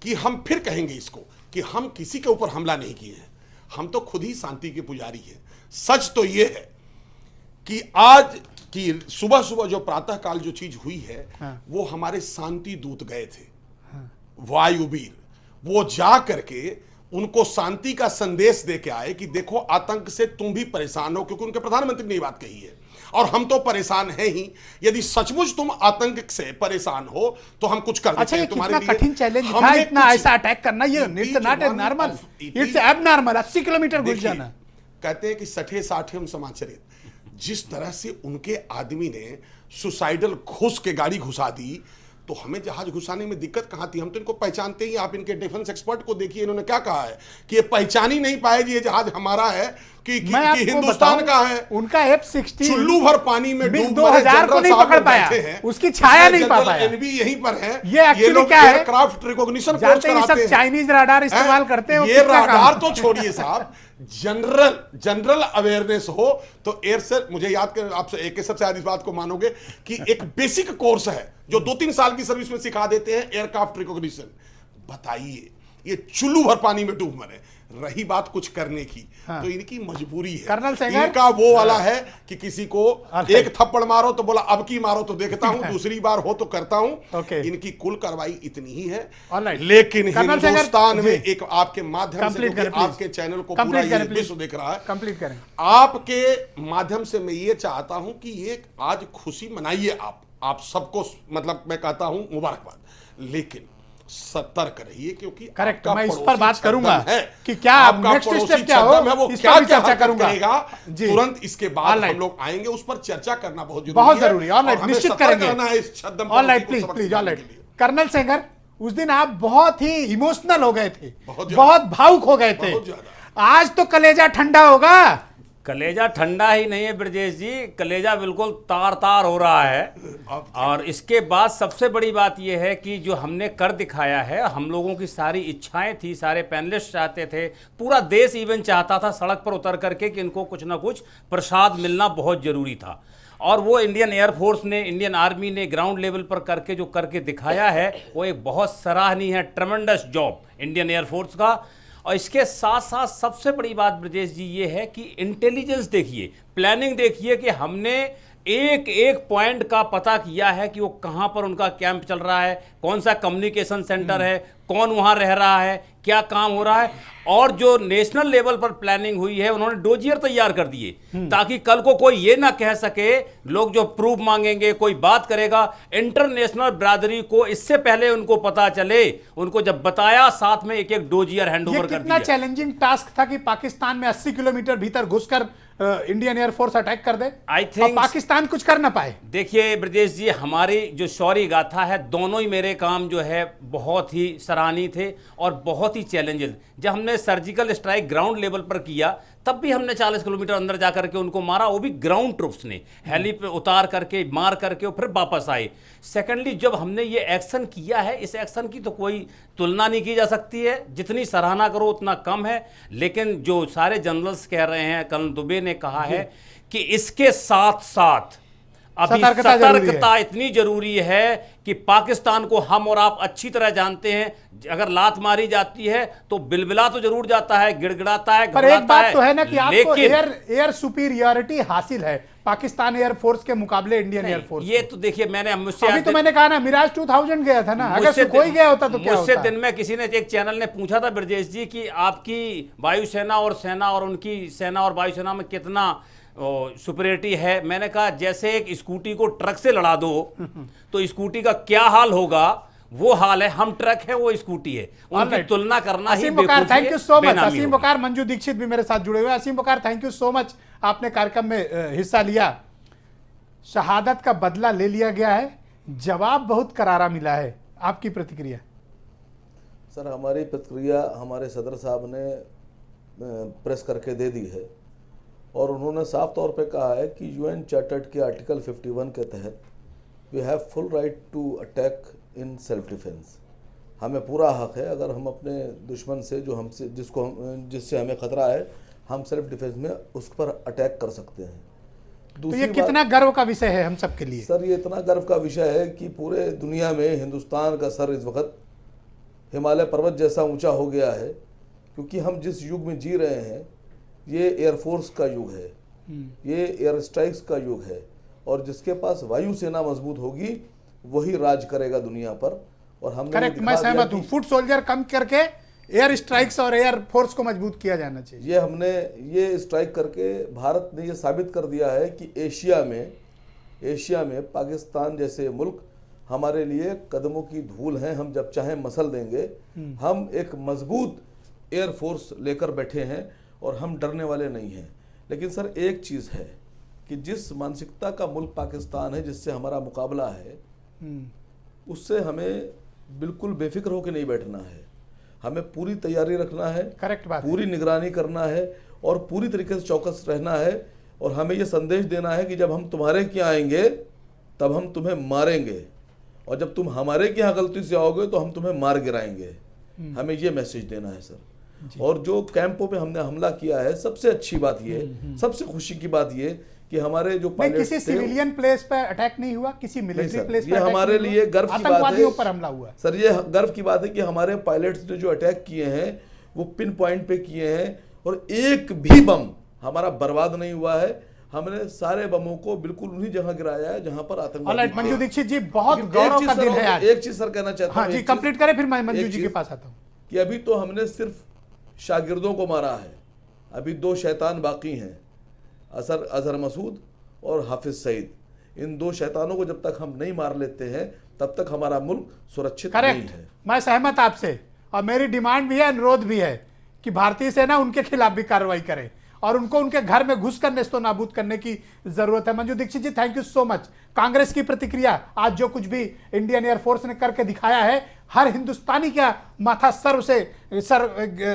कि हम फिर कहेंगे इसको कि हम किसी के ऊपर हमला नहीं किए हैं, हम तो खुद ही शांति के पुजारी हैं। सच तो ये है कि आज की सुबह सुबह जो प्रातः काल जो चीज हुई है, वो हमारे शांति दूत गए थे, वायुवीर, वो जा करके उनको शांति का संदेश दे के आए कि देखो आतंक से तुम भी परेशान हो, क्योंकि उनके प्रधानमंत्री ने ये बात कही है और हम तो परेशान हैं ही, यदि सचमुच तुम आतंक से परेशान हो तो हम कुछ कर देते हैं तुम्हारे लिए।
कठिन चैलेंज था इतना ऐसा अटैक करना, ये it's not normal, it's abnormal. 80 kilometre घुस जाना।
कहते हैं कि 60-60 समाचरित, जिस तरह से उनके आदमी ने सुसाइडल घुस के गाड़ी घुसा दी, तो हमें जहाज घुसाने में दिक्कत कहां थी? हम तो इनको पहचानते ही। आप इनके डिफेंस एक्सपर्ट को देखिए, इन्होंने क्या कहा है कि ये पहचान ही नहीं पाए ये जहाज हमारा है कि हिंदुस्तान का है।
उनका F-16
चुल्लू भर पानी में डूब
2000 को नहीं पकड़ पाया, उसकी छाया नहीं पा पाया।
एनवी यहीं पर है।
ये एक्चुअली क्या है,
एयरक्राफ्ट रिकॉग्निशन कोर्स कराते हैं,
चाइनीज रडार इस्तेमाल करते हैं।
ये रडार तो छोड़िए साहब, जनरल अवेयरनेस हो तो एयर से, मुझे याद कर आपसे एक सबसे आधी बात को मानोगे कि एक बेसिक कोर्स है जो 2-3 साल की सर्विस में सिखा देते हैं, एयरक्राफ्ट रिकॉग्निशन। बताइए, ये चुल्लू भर पानी में डूब मरे। रही बात कुछ करने की, तो इनकी मजबूरी है।
कर्नल सेंगर
इनका वो वाला है कि किसी को एक थप्पड़ मारो तो बोला अब की मारो तो देखता हूं, दूसरी बार हो तो करता हूं। इनकी कुल कार्रवाई इतनी ही है। लेकिन हिंदुस्तान में एक आपके माध्यम से, आपके चैनल को पूरा ये विश्व देख रहा है,
कंप्लीट करें,
आपके माध्यम से मैं ये चाहता हूं कि ये आज खुशी मनाइए आप सबको, मतलब मैं कहता हूं मुबारकबाद, लेकिन सतर्क रहिए, क्योंकि
करेक्ट, मैं इस पर बात करूंगा कि क्या नेक्स्ट स्टेप क्या हो,
वो
इस पर भी चर्चा करूंगा
तुरंत। इसके बाद हम लोग आएंगे, उस पर चर्चा करना बहुत जरूरी है।
ऑलराइट, निश्चित करेंगे। Alright, please alright. Colonel Sengar, उस दिन आप बहुत ही इमोशनल हो गए थे, बहुत भावुक हो गए थे। आज तो कलेजा ठंडा होगा।
कलेजा ठंडा ही नहीं है ब्रजेश जी, कलेजा बिल्कुल तार तार हो रहा है। और इसके बाद सबसे बड़ी बात यह है कि जो हमने कर दिखाया है, हम लोगों की सारी इच्छाएं थी, सारे पैनलिस्ट चाहते थे, पूरा देश इवन चाहता था सड़क पर उतर करके कि इनको कुछ ना कुछ प्रसाद मिलना बहुत जरूरी था। और वो इंडियन एयरफोर्स ने, इंडियन आर्मी ने ग्राउंड लेवल पर करके जो करके दिखाया है, वो एक बहुत सराहनीय है, ट्रेमेंडस जॉब इंडियन एयरफोर्स का। और इसके साथ साथ सबसे बड़ी बात ब्रजेश जी ये है कि इंटेलिजेंस देखिए, प्लानिंग देखिए कि हमने एक एक पॉइंट का पता किया है कि वो कहाँ पर उनका कैंप चल रहा है, कौन सा कम्युनिकेशन सेंटर है, कौन वहाँ रह रहा है, क्या काम हो रहा है। और जो नेशनल लेवल पर प्लानिंग हुई है, उन्होंने डोजियर तैयार कर दिए ताकि कल को कोई ये ना कह सके, लोग जो प्रूफ मांगेंगे, कोई बात करेगा, इंटरनेशनल बिरादरी को इससे पहले उनको पता चले, उनको जब बताया, साथ में एक एक डोजियर हैंडओवर कर दिया।
कितना चैलेंजिंग टास्क था कि पाकिस्तान में 80 किलोमीटर भीतर घुसकर इंडियन एयरफोर्स अटैक कर दे,
आई थिंक
पाकिस्तान कुछ कर ना पाए।
देखिए ब्रजेश जी, हमारी जो शौर्य गाथा है, दोनों ही मेरे काम जो है बहुत ही सराहनीय थे और बहुत ही चैलेंजेस। जब हमने सर्जिकल स्ट्राइक ग्राउंड लेवल पर किया, तब भी हमने 40 किलोमीटर अंदर जाकर के उनको मारा, वो भी ग्राउंड ट्रूप्स ने हेली पे उतार करके मार करके और फिर वापस आए। सेकेंडली, जब हमने ये एक्शन किया है, इस एक्शन की तो कोई तुलना नहीं की जा सकती है, जितनी सराहना करो उतना कम है। लेकिन जो सारे जनरल्स कह रहे हैं, कर्नल दुबे ने कहा है कि इसके साथ साथ अभी सतर्कता इतनी जरूरी है कि पाकिस्तान को हम और आप अच्छी तरह जानते हैं, अगर लात मारी जाती है तो बिलबिला तो जरूर जाता है, गिड़गिड़ाता है,
पर एक बात तो है ना कि आपको एयर सुपीरियरिटी हासिल है पाकिस्तान एयरफोर्स के मुकाबले इंडियन एयरफोर्स।
ये तो देखिए,
मैंने कहा ना, मिराज 2000 गया था ना, अगर कोई गया होता तो क्या होता।
मुझसे दिन में किसी ने, एक चैनल ने पूछा था ब्रजेश जी कि आपकी वायुसेना और सेना और उनकी सेना और वायुसेना में कितना सुपरियरिटी है। मैंने कहा जैसे एक स्कूटी को ट्रक से लड़ा दो तो स्कूटी का क्या हाल होगा, वो हाल है। हम ट्रक है, वो स्कूटी है, उनकी तुलना करना ही बेवकूफी है।
थैंक यू सो मच असीम बकार। मंजू दीक्षित भी मेरे साथ जुड़े हुए हैं। असीम बकार, थैंक यू सो मच, आपने कार्यक्रम में हिस्सा लिया। शहादत का बदला ले लिया गया है, जवाब बहुत करारा मिला है, आपकी प्रतिक्रिया?
सर, हमारी प्रतिक्रिया हमारे सदर साहब ने प्रेस करके दे दी है और उन्होंने साफ तौर पे कहा है कि यूएन चार्टर्ड के आर्टिकल 51 के तहत we have full right to attack in self defence. हमें पूरा हक है, अगर हम अपने दुश्मन से जो हमसे जिससे हमें खतरा है, हम सेल्फ डिफेंस में उस पर अटैक कर सकते हैं।
तो ये कितना गर्व का विषय है हम सब के लिए?
सर, ये इतना गर्व का विषय है कि पूरे दुनिया में हिंदुस्तान का सर इस वक्त हिमालय पर्वत जैसा ऊंचा हो गया है, क्योंकि हम जिस युग में जी रहे हैं ये एयरफोर्स का युग है, ये एयर स्ट्राइक्स का युग है, और जिसके पास वायुसेना मजबूत होगी वही राज करेगा दुनिया पर। और हमने
करेक्ट, मैं सहमत हूँ। फुट सोल्जर कम करके एयर स्ट्राइक्स और एयर फोर्स को मजबूत किया जाना चाहिए।
ये हमने ये स्ट्राइक करके भारत ने ये साबित कर दिया है कि एशिया में पाकिस्तान जैसे मुल्क हमारे लिए कदमों की धूल हैं, हम जब चाहें मसल देंगे। हम एक मजबूत एयर फोर्स लेकर बैठे हैं और हम डरने वाले नहीं हैं। लेकिन सर, एक चीज़ है कि जिस मानसिकता का मुल्क पाकिस्तान है, जिससे हमारा मुकाबला है, उससे हमें बिल्कुल बेफिक्र होकर नहीं बैठना है। हमें पूरी तैयारी रखना है,
करेक्ट बात,
पूरी निगरानी करना है और पूरी तरीके से चौकस रहना है। और हमें यह संदेश देना है कि जब हम तुम्हारे यहाँ आएंगे तब हम तुम्हें मारेंगे, और जब तुम हमारे यहाँ गलती से आओगे तो हम तुम्हें मार गिराएंगे। हमें ये मैसेज देना है सर। और जो कैंपों पे हमने हमला किया है, सबसे अच्छी बात ये, सबसे खुशी की बात ये कि हमारे जो
पायलट किसी सिविलियन प्लेस पर अटैक नहीं हुआ, किसी मिलिट्री प्लेस
पर हमारे लिए गर्व की बात है
पर हमला हुआ।
सर, ये गर्व की बात है कि हमारे पायलट्स ने जो अटैक किए हैं वो पिन पॉइंट पे किए हैं, और एक भी बम हमारा बर्बाद नहीं हुआ है। हमने सारे बमों को बिल्कुल उन्हीं जगह गिराया है जहां पर आतंकवादी।
मंजू दीक्षित जी, बहुत गौरव का दिन है आज।
एक चीज सर कहना चाहता हूं,
जी कंप्लीट करें फिर मैं मंजू जी के पास आता हूं।
कि अभी तो हमने सिर्फ शागिर्दों को मारा है, अभी 2 शैतान बाकी हैं, अजहर मसूद और हाफिज सईद। इन 2 शैतानों को जब तक हम नहीं मार लेते हैं तब तक हमारा मुल्क सुरक्षित नहीं है।
मैं सहमत आपसे, और मेरी डिमांड भी है, अनुरोध भी है कि भारतीय सेना उनके खिलाफ भी कार्रवाई करे और उनको उनके घर में घुसकर नेस्तो नाबूद करने की जरूरत है। Manju Dikshit ji, thank you so much. Congress की प्रतिक्रिया, आज जो कुछ भी इंडियन एयरफोर्स ने करके दिखाया है, हर हिंदुस्तानी का माथा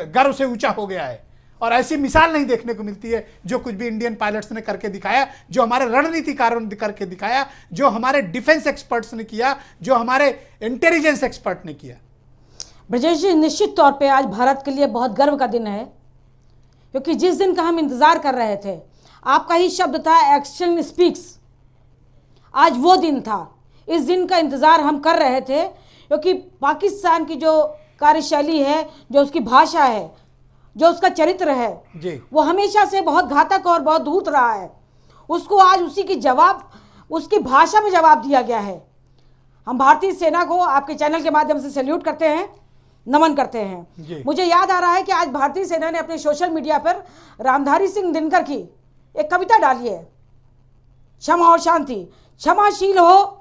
गर्व से ऊंचा हो गया है, और ऐसी मिसाल नहीं देखने को मिलती है जो कुछ भी इंडियन पायलट्स ने करके दिखाया, जो हमारे रणनीतिकारों ने करके दिखाया, जो हमारे डिफेंस एक्सपर्ट्स ने किया, जो हमारे इंटेलिजेंस एक्सपर्ट ने किया।
ब्रजेश जी, निश्चित तौर पे आज भारत के लिए बहुत गर्व का दिन है, क्योंकि जिस दिन का हम इंतजार कर रहे थे, आपका ही शब्द था एक्शन स्पीक्स, आज वो दिन था। इस दिन का इंतजार हम कर रहे थे, क्योंकि पाकिस्तान की जो कार्यशैली है, जो उसकी भाषा है, जो उसका चरित्र है जी, वो हमेशा से बहुत घातक और बहुत धूत रहा है। उसको आज उसकी भाषा में जवाब दिया गया है। हम भारतीय सेना को आपके चैनल के माध्यम से सैल्यूट करते हैं, नमन करते हैं। मुझे याद आ रहा है कि आज भारतीय सेना ने अपने सोशल मीडिया पर रामधारी सिंह दिनकर की एक कविता डाली है, क्षमा और शांति। क्षमाशील हो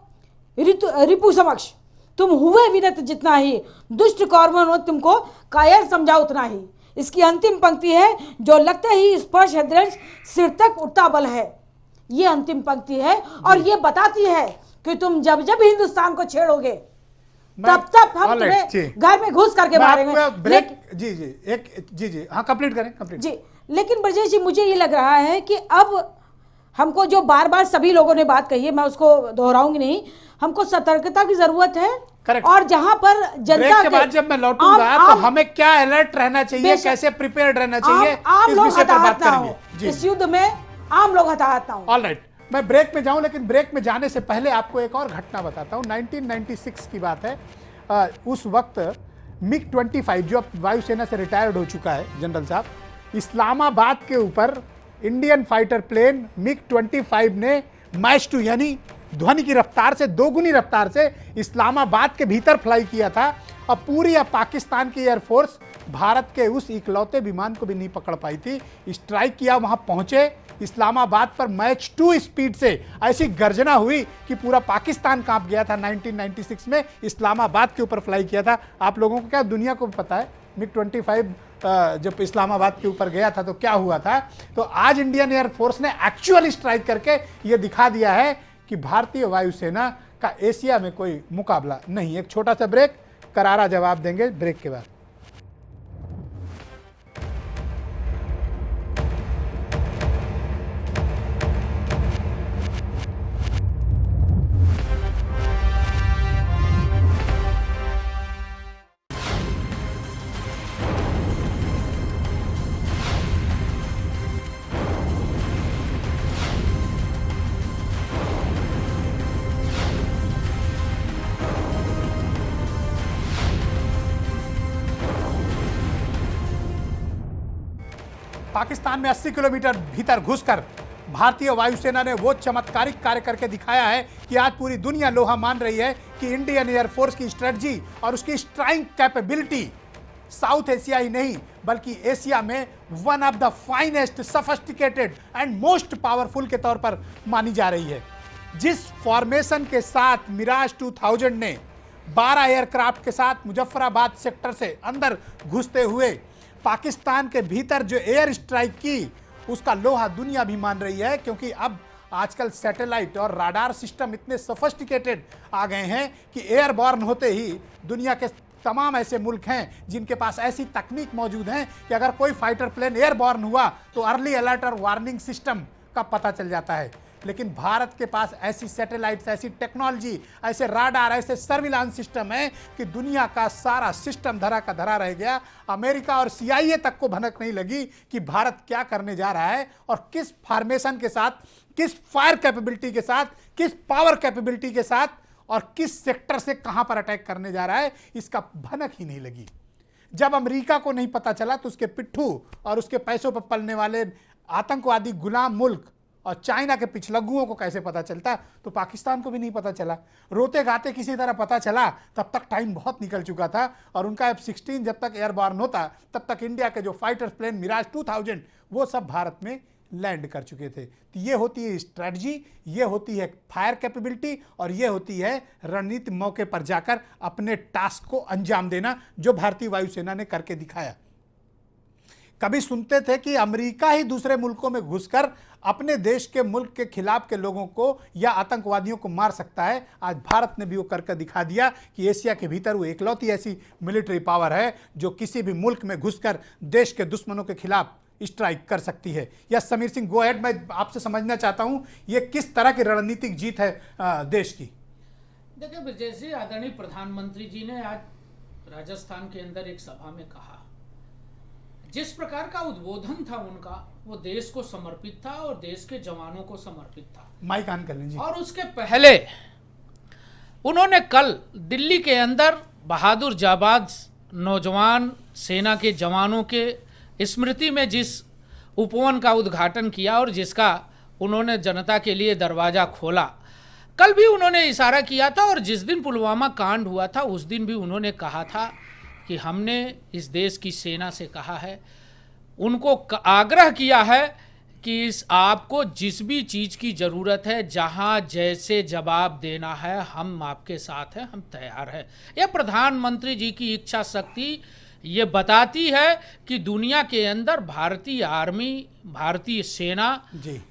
रिपु समक्ष, तुम हुए विनत जितना ही, दुष्ट कौरवों ने तुमको कायर समझा उतना ही। इसकी अंतिम पंक्ति है, जो लगते ही स्पर्श हृदय सिर तक उठता बल है। ये अंतिम पंक्ति है, और ये बताती है कि तुम जब जब हिंदुस्तान को छेड़ोगे तब हम तुम्हें घर में घुस करके मारेंगे।
जी हाँ, कंप्लीट करें
जी। लेकिन ब्रजेश जी, मुझे ये लग रहा है कि अब हमको जो बार बार सभी लोगों ने बात कही है, मैं उसको दोहराऊंगी नहीं, हमको सतर्कता की जरूरत है।
करेक्ट।
और जहां पर जनता
के बाद जब मैं लौटूंगा तो हमें क्या अलर्ट रहना चाहिए, कैसे प्रिपेयर्ड रहना चाहिए, इस विषय पर बात करेंगे।
इस युद्ध में आम लोग हताहत ना हो।
ऑलराइट, मैं ब्रेक में जाऊं, लेकिन ब्रेक में जाने से पहले आपको एक और घटना बताता हूं। 1996 की बात है। उस वक्त मिग 25 जो अब वायुसेना से रिटायर्ड हो चुका है जनरल साहब, इस्लामाबाद के ऊपर इंडियन फाइटर प्लेन मिग 25 ने मैच 2 यानी ध्वनि की रफ्तार से, दोगुनी रफ्तार से इस्लामाबाद के भीतर फ्लाई किया था। और पूरी पाकिस्तान की एयरफोर्स भारत के उस इकलौते विमान को भी नहीं पकड़ पाई थी। स्ट्राइक किया, वहां पहुंचे इस्लामाबाद पर मैच 2 स्पीड से ऐसी गर्जना हुई कि पूरा पाकिस्तान कांप गया था। 1996 में इस्लामाबाद के ऊपर फ्लाई किया था। आप लोगों को क्या, दुनिया को पता है मिग 25 जब इस्लामाबाद के ऊपर गया था तो क्या हुआ था। तो आज इंडियन एयरफोर्स ने एक्चुअल स्ट्राइक करके ये दिखा दिया है कि भारतीय वायुसेना का एशिया में कोई मुकाबला नहीं। एक छोटा सा ब्रेक, करारा जवाब देंगे ब्रेक के बाद। पाकिस्तान में 80 किलोमीटर भीतर घुसकर भारतीय वायुसेना ने वो चमत्कारिक कार्य करके दिखाया है कि आज पूरी दुनिया लोहा मान रही है कि इंडियन एयरफोर्स की स्ट्रेटजी और उसकी स्ट्राइक कैपेबिलिटी साउथ एशिया ही नहीं बल्कि एशिया में one of the finest, sophisticated and most powerful के तौर पर मानी जा रही है। जिस फॉर्मेशन के साथ मिराज 2000 ने 12 एयरक्राफ्ट के साथ मुजफ्फराबाद सेक्टर से अंदर घुसते हुए पाकिस्तान के भीतर जो एयर स्ट्राइक की, उसका लोहा दुनिया भी मान रही है, क्योंकि अब आजकल सैटेलाइट और राडार सिस्टम इतने सोफिस्टिकेटेड आ गए हैं कि एयरबॉर्न होते ही दुनिया के तमाम ऐसे मुल्क हैं जिनके पास ऐसी तकनीक मौजूद है कि अगर कोई फाइटर प्लेन एयरबॉर्न हुआ तो अर्ली अलर्ट और वार्निंग सिस्टम का पता चल जाता है। लेकिन भारत के पास ऐसी सैटेलाइट्स, ऐसी टेक्नोलॉजी, ऐसे राडार, ऐसे सर्विलांस सिस्टम है कि दुनिया का सारा सिस्टम धरा का धरा रह गया। अमेरिका और CIA तक को भनक नहीं लगी कि भारत क्या करने जा रहा है और किस फॉर्मेशन के साथ, किस फायर कैपेबिलिटी के साथ, किस पावर कैपेबिलिटी के साथ और किस सेक्टर से कहां पर अटैक करने जा रहा है, इसका भनक ही नहीं लगी। जब अमेरिका को नहीं पता चला तो उसके पिट्ठू और उसके पैसों पर पलने वाले आतंकवादी गुलाम मुल्क और चाइना के पिछलग्गुओं को कैसे पता चलता, तो पाकिस्तान को भी नहीं पता चला। रोते गाते किसी तरह पता चला, तब तक टाइम बहुत निकल चुका था और उनका F-16 जब तक एयरबॉर्न होता तब तक इंडिया के जो फाइटर प्लेन मिराज 2000 वो सब भारत में लैंड कर चुके थे। तो ये होती है स्ट्रेटजी, ये होती है फायर कैपेबिलिटी और ये होती है रणनीति मौके पर जाकर अपने टास्क को अंजाम देना, जो भारतीय वायुसेना ने करके दिखाया। कभी सुनते थे कि अमेरिका ही दूसरे मुल्कों में घुसकर अपने देश के मुल्क के खिलाफ के लोगों को या आतंकवादियों को मार सकता है। आज भारत ने भी वो करके दिखा दिया कि एशिया के भीतर वो इकलौती ऐसी मिलिट्री पावर है जो किसी भी मुल्क में घुसकर देश के दुश्मनों के खिलाफ स्ट्राइक कर सकती है। या समीर सिंह, गो अहेड। मैं आपसे समझना चाहता हूं ये किस तरह की रणनीतिक जीत है देश की।
देखिए विजय जी, आदरणीय प्रधानमंत्री जी ने आज राजस्थान के अंदर एक सभा में कहा, जिस प्रकार का उद्बोधन था उनका, वो देश को समर्पित था और देश के जवानों को समर्पित था।
माइक ऑन कर लीजिए।
और उसके पहले उन्होंने कल दिल्ली के अंदर बहादुर जाबाज नौजवान सेना के जवानों के स्मृति में जिस उपवन का उद्घाटन किया और जिसका उन्होंने जनता के लिए दरवाजा खोला, कल भी उन्होंने इशारा किया था और जिस दिन पुलवामा कांड हुआ था उस दिन भी उन्होंने कहा था कि हमने इस देश की सेना से कहा है, उनको आग्रह किया है कि आपको जिस भी चीज़ की ज़रूरत है, जहां जैसे जवाब देना है, हम आपके साथ हैं, हम तैयार हैं। यह प्रधानमंत्री जी की इच्छा शक्ति ये बताती है कि दुनिया के अंदर भारतीय आर्मी, भारतीय सेना
जी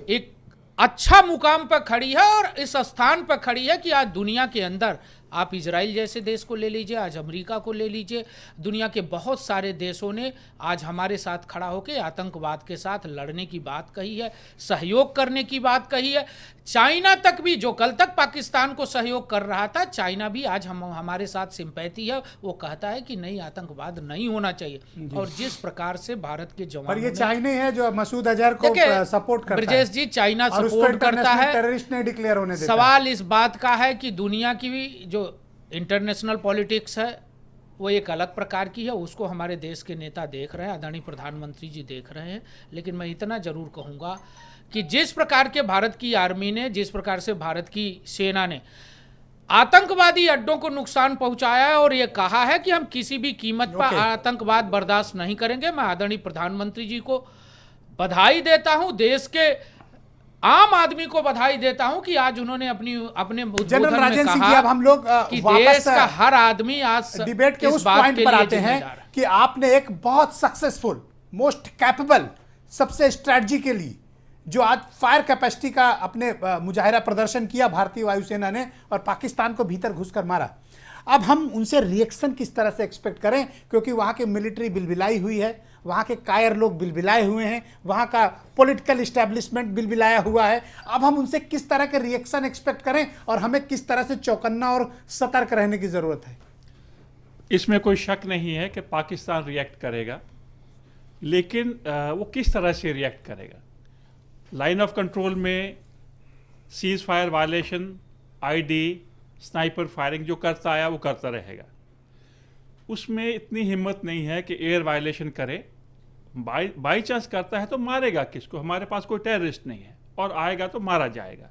एक अच्छा मुकाम पर खड़ी है और इस स्थान पर खड़ी है कि आज दुनिया के अंदर आप इजराइल जैसे देश को ले लीजिए, आज अमेरिका को ले लीजिए, दुनिया के बहुत सारे देशों ने आज हमारे साथ खड़ा होकर आतंकवाद के साथ लड़ने की बात कही है, सहयोग करने की बात कही है। चाइना तक भी, जो कल तक पाकिस्तान को सहयोग कर रहा था, चाइना भी आज हमारे साथ सिंपैथी है, वो कहता है कि नहीं, आतंकवाद नहीं होना चाहिए। और जिस प्रकार से भारत के जवान,
पर ये चाइना है जो मसूद अजहर को सपोर्ट करता है।
ब्रजेश जी, चाइना सपोर्ट करता है,
टेररिस्ट नहीं डिक्लेयर होने देता।
सवाल इस बात का है कि दुनिया की भी जो इंटरनेशनल पॉलिटिक्स है वो एक अलग प्रकार की है, उसको हमारे देश के नेता देख रहे हैं, आदरणीय प्रधानमंत्री जी देख रहे हैं। लेकिन मैं इतना जरूर कहूँगा कि जिस प्रकार के भारत की आर्मी ने, जिस प्रकार से भारत की सेना ने आतंकवादी अड्डों को नुकसान पहुंचाया है और ये कहा है कि हम किसी भी कीमत पर आतंकवाद बर्दाश्त नहीं करेंगे, मैं आदरणीय प्रधानमंत्री जी को बधाई देता हूं, देश के आम आदमी को बधाई देता हूं कि आज उन्होंने अपने
जनरल राजेंद्र सिंह जी, अब हम लोग
कि देश का हर आदमी आज
डिबेट के उस पॉइंट पर आते हैं कि आपने एक बहुत सक्सेसफुल, मोस्ट कैपेबल, सबसे स्ट्रैटेजी के लिए जो आज फायर कैपेसिटी का अपने मुजाहिरा प्रदर्शन किया भारतीय वायुसेना ने और पाकिस्तान को भीतर घुसकर मारा। अब हम उनसे रिएक्शन किस तरह से एक्सपेक्ट करें, क्योंकि वहाँ की मिलिट्री बिलबिलाई हुई है, वहाँ के कायर लोग बिलबिलाए हुए हैं, वहाँ का पॉलिटिकल इस्टेब्लिशमेंट बिलबिलाया हुआ है। अब हम उनसे किस तरह के रिएक्शन एक्सपेक्ट करें और हमें किस तरह से चौकन्ना और सतर्क रहने की ज़रूरत है?
इसमें कोई शक नहीं है कि पाकिस्तान रिएक्ट करेगा, लेकिन वो किस तरह से रिएक्ट करेगा। लाइन ऑफ कंट्रोल में cease fire violation, ID, sniper firing जो करता आया वो करता रहेगा। उसमें इतनी हिम्मत नहीं है कि एयर वायलेशन करे बाई चांस करता है तो मारेगा किसको? हमारे पास कोई टेररिस्ट नहीं है, और आएगा तो मारा जाएगा।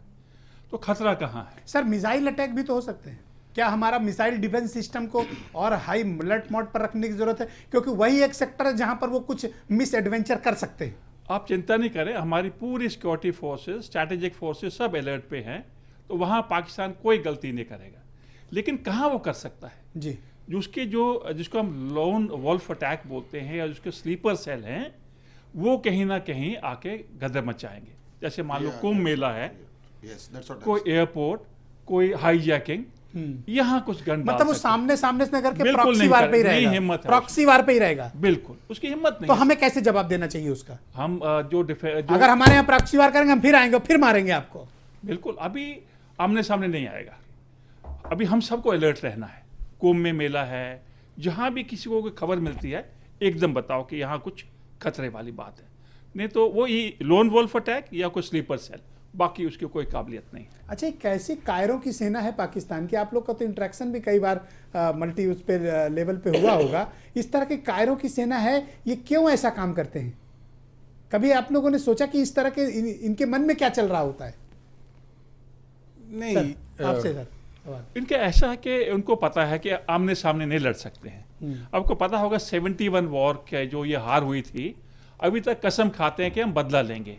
तो खतरा कहाँ है?
सर मिसाइल अटैक भी तो हो सकते हैं। क्या हमारा मिसाइल डिफेंस सिस्टम को और हाई अलर्ट मोड पर रखने की जरूरत है? क्योंकि वही एक सेक्टर है जहां पर वो कुछ मिस एडवेंचर कर सकते हैं।
आप चिंता नहीं करें, हमारी पूरी सिक्योरिटी फोर्सेस, स्ट्रैटेजिक फोर्सेस सब अलर्ट पे हैं, तो वहाँ पाकिस्तान कोई गलती नहीं करेगा। लेकिन कहाँ वो कर सकता है
जी,
जिसको हम लोन वॉल्फ अटैक बोलते हैं या जिसके स्लीपर सेल हैं, वो कहीं ना कहीं आके गदर मचाएंगे। जैसे मान लो कुंभ मेला है, कोई एयरपोर्ट, कोई हाईजैकिंग, यहाँ कुछ गन
मतलब वो सामने सामने से करके
बिल्कुल
प्रॉक्सी
नहीं
वार
कर-
पे ही
नहीं
रहेगा,
हिम्मत है
प्रॉक्सी वार पे ही रहेगा।
बिल्कुल, उसकी हिम्मत नहीं
तो
है।
हमें कैसे जवाब देना चाहिए उसका?
हम जो
अगर हमारे यहाँ प्रॉक्सी वार करेंगे, हम फिर आएंगे और फिर मारेंगे आपको।
बिल्कुल, अभी आमने सामने नहीं आएगा। अभी हम सबको अलर्ट रहना है। कुंभ में मेला है, जहाँ भी किसी को कोई खबर मिलती है एकदम बताओ कि यहाँ कुछ खतरे वाली बात है, नहीं तो वो ही लोन वॉल्फ अटैक या कोई स्लीपर सेल, बाकी उसकी कोई काबिलियत नहीं है।
अच्छा, एक कैसी कायरों की सेना है पाकिस्तान की? आप लोग का तो इंटरेक्शन भी कई बार मल्टी उस पे लेवल पे हुआ होगा। इस तरह के कायरों की सेना है, ये क्यों ऐसा काम करते हैं? कभी आप लोगों ने सोचा कि इस तरह के इनके मन में क्या चल रहा होता है?
नहीं,
आपसे सर सवाल।
इनके ऐसा है कि उनको पता है कि आमने सामने नहीं लड़ सकते हैं। आपको पता होगा 71 वॉर के जो ये हार हुई थी, अभी तक कसम खाते हैं कि हम बदला लेंगे।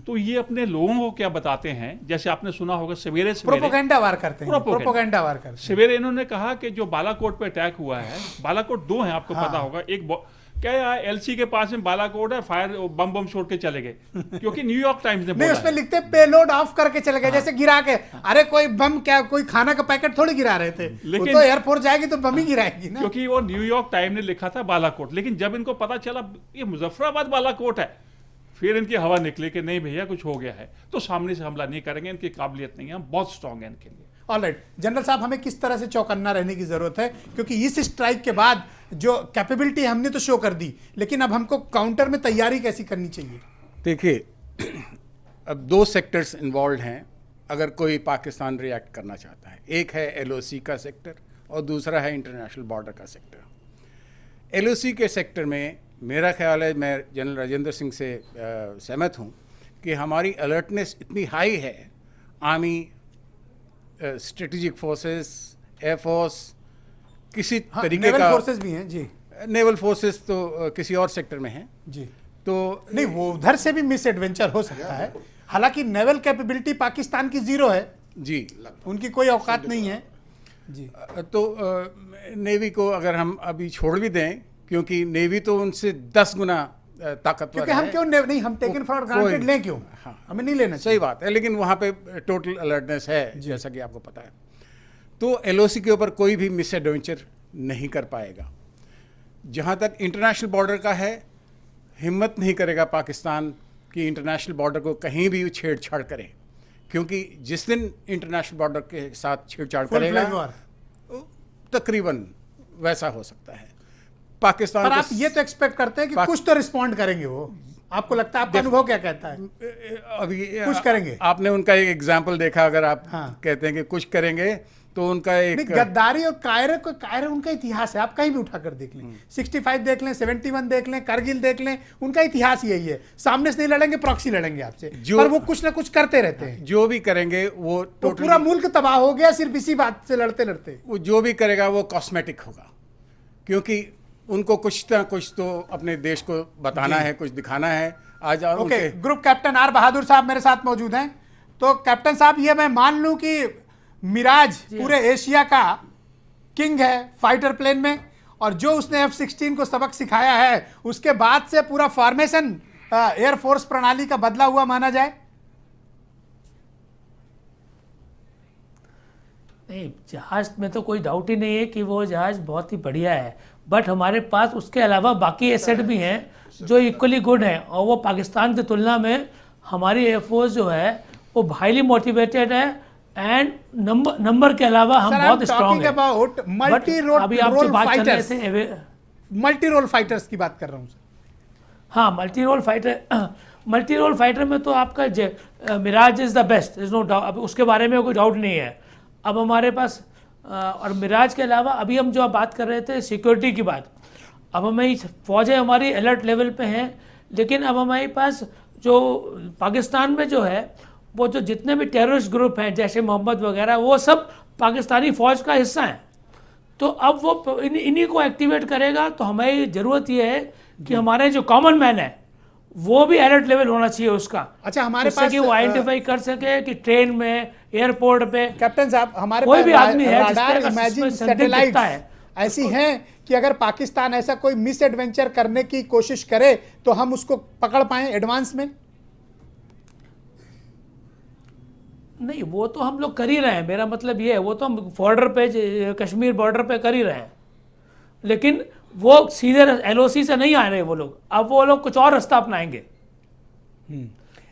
तो ये अपने लोगों को क्या बताते हैं, जैसे आपने सुना होगा सवेरे
प्रोपेगेंडा वार करते हैं, प्रोपेगेंडा वार करते हैं।
सवेरे इन्होंने कहा कि जो बालाकोट पे अटैक हुआ है, बालाकोट 2 हैं आपको पता होगा, एक क्या एलसी के पास में बालाकोट है, फायर बम छोड़ के चले गए, क्योंकि न्यूयॉर्क टाइम्स ने
नहीं,
बोला
उसमें लिखते पेलोड ऑफ करके चले गए, जैसे गिरा के। अरे कोई बम क्या, कोई खाना का पैकेट थोड़ी गिरा रहे थे,
लेकिन
तो एयरपोर्ट जाएगी तो बम ही गिराएगी ना।
क्योंकि वो न्यूयॉर्क टाइम ने लिखा था बालाकोट, लेकिन जब इनको पता चला ये मुजफ्फराबाद बालाकोट है, फिर इनकी हवा निकली कि नहीं भैया कुछ हो गया है, तो सामने से हमला नहीं करेंगे, इनकी काबिलियत नहीं है, हम बहुत स्ट्रांग है इनके लिए।
ऑलराइट जनरल साहब, हमें किस तरह से चौकन्ना रहने की जरूरत है? क्योंकि इस स्ट्राइक के बाद जो कैपेबिलिटी हमने तो शो कर दी, लेकिन अब हमको काउंटर में तैयारी कैसी करनी चाहिए?
देखिए, अब 2 सेक्टर्स इन्वॉल्व हैं अगर कोई पाकिस्तान रिएक्ट करना चाहता है। एक है एलओसी का सेक्टर और दूसरा है इंटरनेशनल बॉर्डर का सेक्टर। एलओसी के सेक्टर में मेरा ख्याल है, मैं जनरल राजेंद्र सिंह से सहमत हूँ कि हमारी अलर्टनेस इतनी हाई है, आर्मी, स्ट्रेटेजिक फोर्सेस, एयरफोर्स, किसी तरीके
नेवल
का
फोर्सेस भी हैं जी।
नेवल फोर्सेस तो किसी और सेक्टर में हैं
जी,
तो
नहीं वो उधर से भी मिस एडवेंचर हो सकता है। हालांकि नेवल कैपेबिलिटी पाकिस्तान की 0 है
जी,
उनकी कोई औकात नहीं है जी।
तो नेवी को अगर हम अभी छोड़ भी दें, क्योंकि नेवी तो उनसे 10 गुना ताकतवर
क्योंकि हम
है।
क्यों नहीं, हम टेकन फॉर ग्रांटेड लें क्यों?
हाँ,
हमें नहीं लेना
सही बात है, लेकिन वहाँ पे टोटल अलर्टनेस है, जैसा कि आपको पता है। तो एलओसी के ऊपर कोई भी मिस एडवेंचर नहीं कर पाएगा। जहाँ तक इंटरनेशनल बॉर्डर का है, हिम्मत नहीं करेगा पाकिस्तान कि इंटरनेशनल बॉर्डर को कहीं भी छेड़छाड़ करे, क्योंकि जिस दिन इंटरनेशनल बॉर्डर के साथ छेड़छाड़ करेगा तकरीबन वैसा हो सकता है पाकिस्तान।
पर आप ये तो एक्सपेक्ट करते हैं कि कुछ तो रिस्पॉन्ड करेंगे वो, आपको लगता है? आपका अनुभव क्या कहता है?
अभी
कुछ करेंगे?
आपने उनका एक एग्जाम्पल देखा, अगर आप
हाँ।
कहते हैं कि कुछ करेंगे, तो उनका एक
गद्दारी और कायरे उनका इतिहास है, आप कहीं भी उठाकर देख लें, 65 देख लें, 71 देख लें, करगिल देख लें, उनका इतिहास यही है। सामने से नहीं लड़ेंगे, प्रॉक्सी लड़ेंगे आपसे, पर वो कुछ ना कुछ करते रहते हैं।
जो भी करेंगे वो
तो पूरा मुल्क तबाह हो गया सिर्फ इसी बात से लड़ते लड़ते।
वो जो भी करेगा वो कॉस्मेटिक होगा, क्योंकि उनको कुछ ना कुछ तो अपने देश को बताना है, कुछ दिखाना है। आज
ओके, ग्रुप कैप्टन आर बहादुर साहब मेरे साथ मौजूद हैं। तो कैप्टन साहब, ये मैं मान लूं कि मिराज पूरे एशिया का किंग है फाइटर प्लेन में, और जो उसने F-16 को सबक सिखाया है, उसके बाद से पूरा फॉर्मेशन एयरफोर्स प्रणाली का बदला हुआ माना जाए?
नहीं, जहाज में तो कोई डाउट ही नहीं है कि वो जहाज बहुत ही बढ़िया है, बट हमारे पास उसके अलावा बाकी एसेट भी हैं जो इक्वली गुड हैं, और वो पाकिस्तान की तुलना में हमारी एयरफोर्स जो है वो हाईली मोटिवेटेड है, एंड नंबर के अलावा हम बहुत स्ट्रांग हैं।
मल्टी रोल
अभी आप जो बात कर रहे थे,
मल्टी रोल फाइटर्स की बात कर रहा हूँ।
हाँ, मल्टी रोल फाइटर में तो आपका Mirage is the best, is no doubt, अब उसके बारे में कोई डाउट नहीं है। अब हमारे पास और मिराज के अलावा अभी हम जो बात कर रहे थे सिक्योरिटी की बात, अब हमारी फौजें हमारी अलर्ट लेवल पे हैं, लेकिन अब हमारे पास जो पाकिस्तान में जो है वो जो जितने भी टेररिस्ट ग्रुप हैं जैसे मोहम्मद वगैरह, वो सब पाकिस्तानी फ़ौज का हिस्सा हैं। तो अब वो इन्हीं को एक्टिवेट करेगा। तो हमारी ज़रूरत ये है कि हमारे जो कॉमन मैन है वो भी अलर्ट लेवल होना चाहिए उसका।
अच्छा, हमारे
उससे
पास
कि वो आइडेंटिफाई कर सके कि ट्रेन में, एयरपोर्ट पे
कैप्टन साहब हमारे
कोई
पास
भी आदमी है
राडार
जिसपे
इमेजिंग
संदिग्ध
सैटेलाइट्स
दिखता है,
ऐसी हैं कि अगर पाकिस्तान ऐसा कोई मिस एडवेंचर करने की कोशिश करे तो हम उसको पकड़ पाएं एडवांस में?
नहीं, वो तो हम लोग कर ही रहे हैं। मेरा मतलब ये है, वो तो हम बॉर्डर पे, कश्मीर बॉर्डर पे कर ही रहे हैं, लेकिन वो सीधे LOC से नहीं आ रहे वो लोग। अब वो लोग कुछ और रास्ता अपनाएंगे।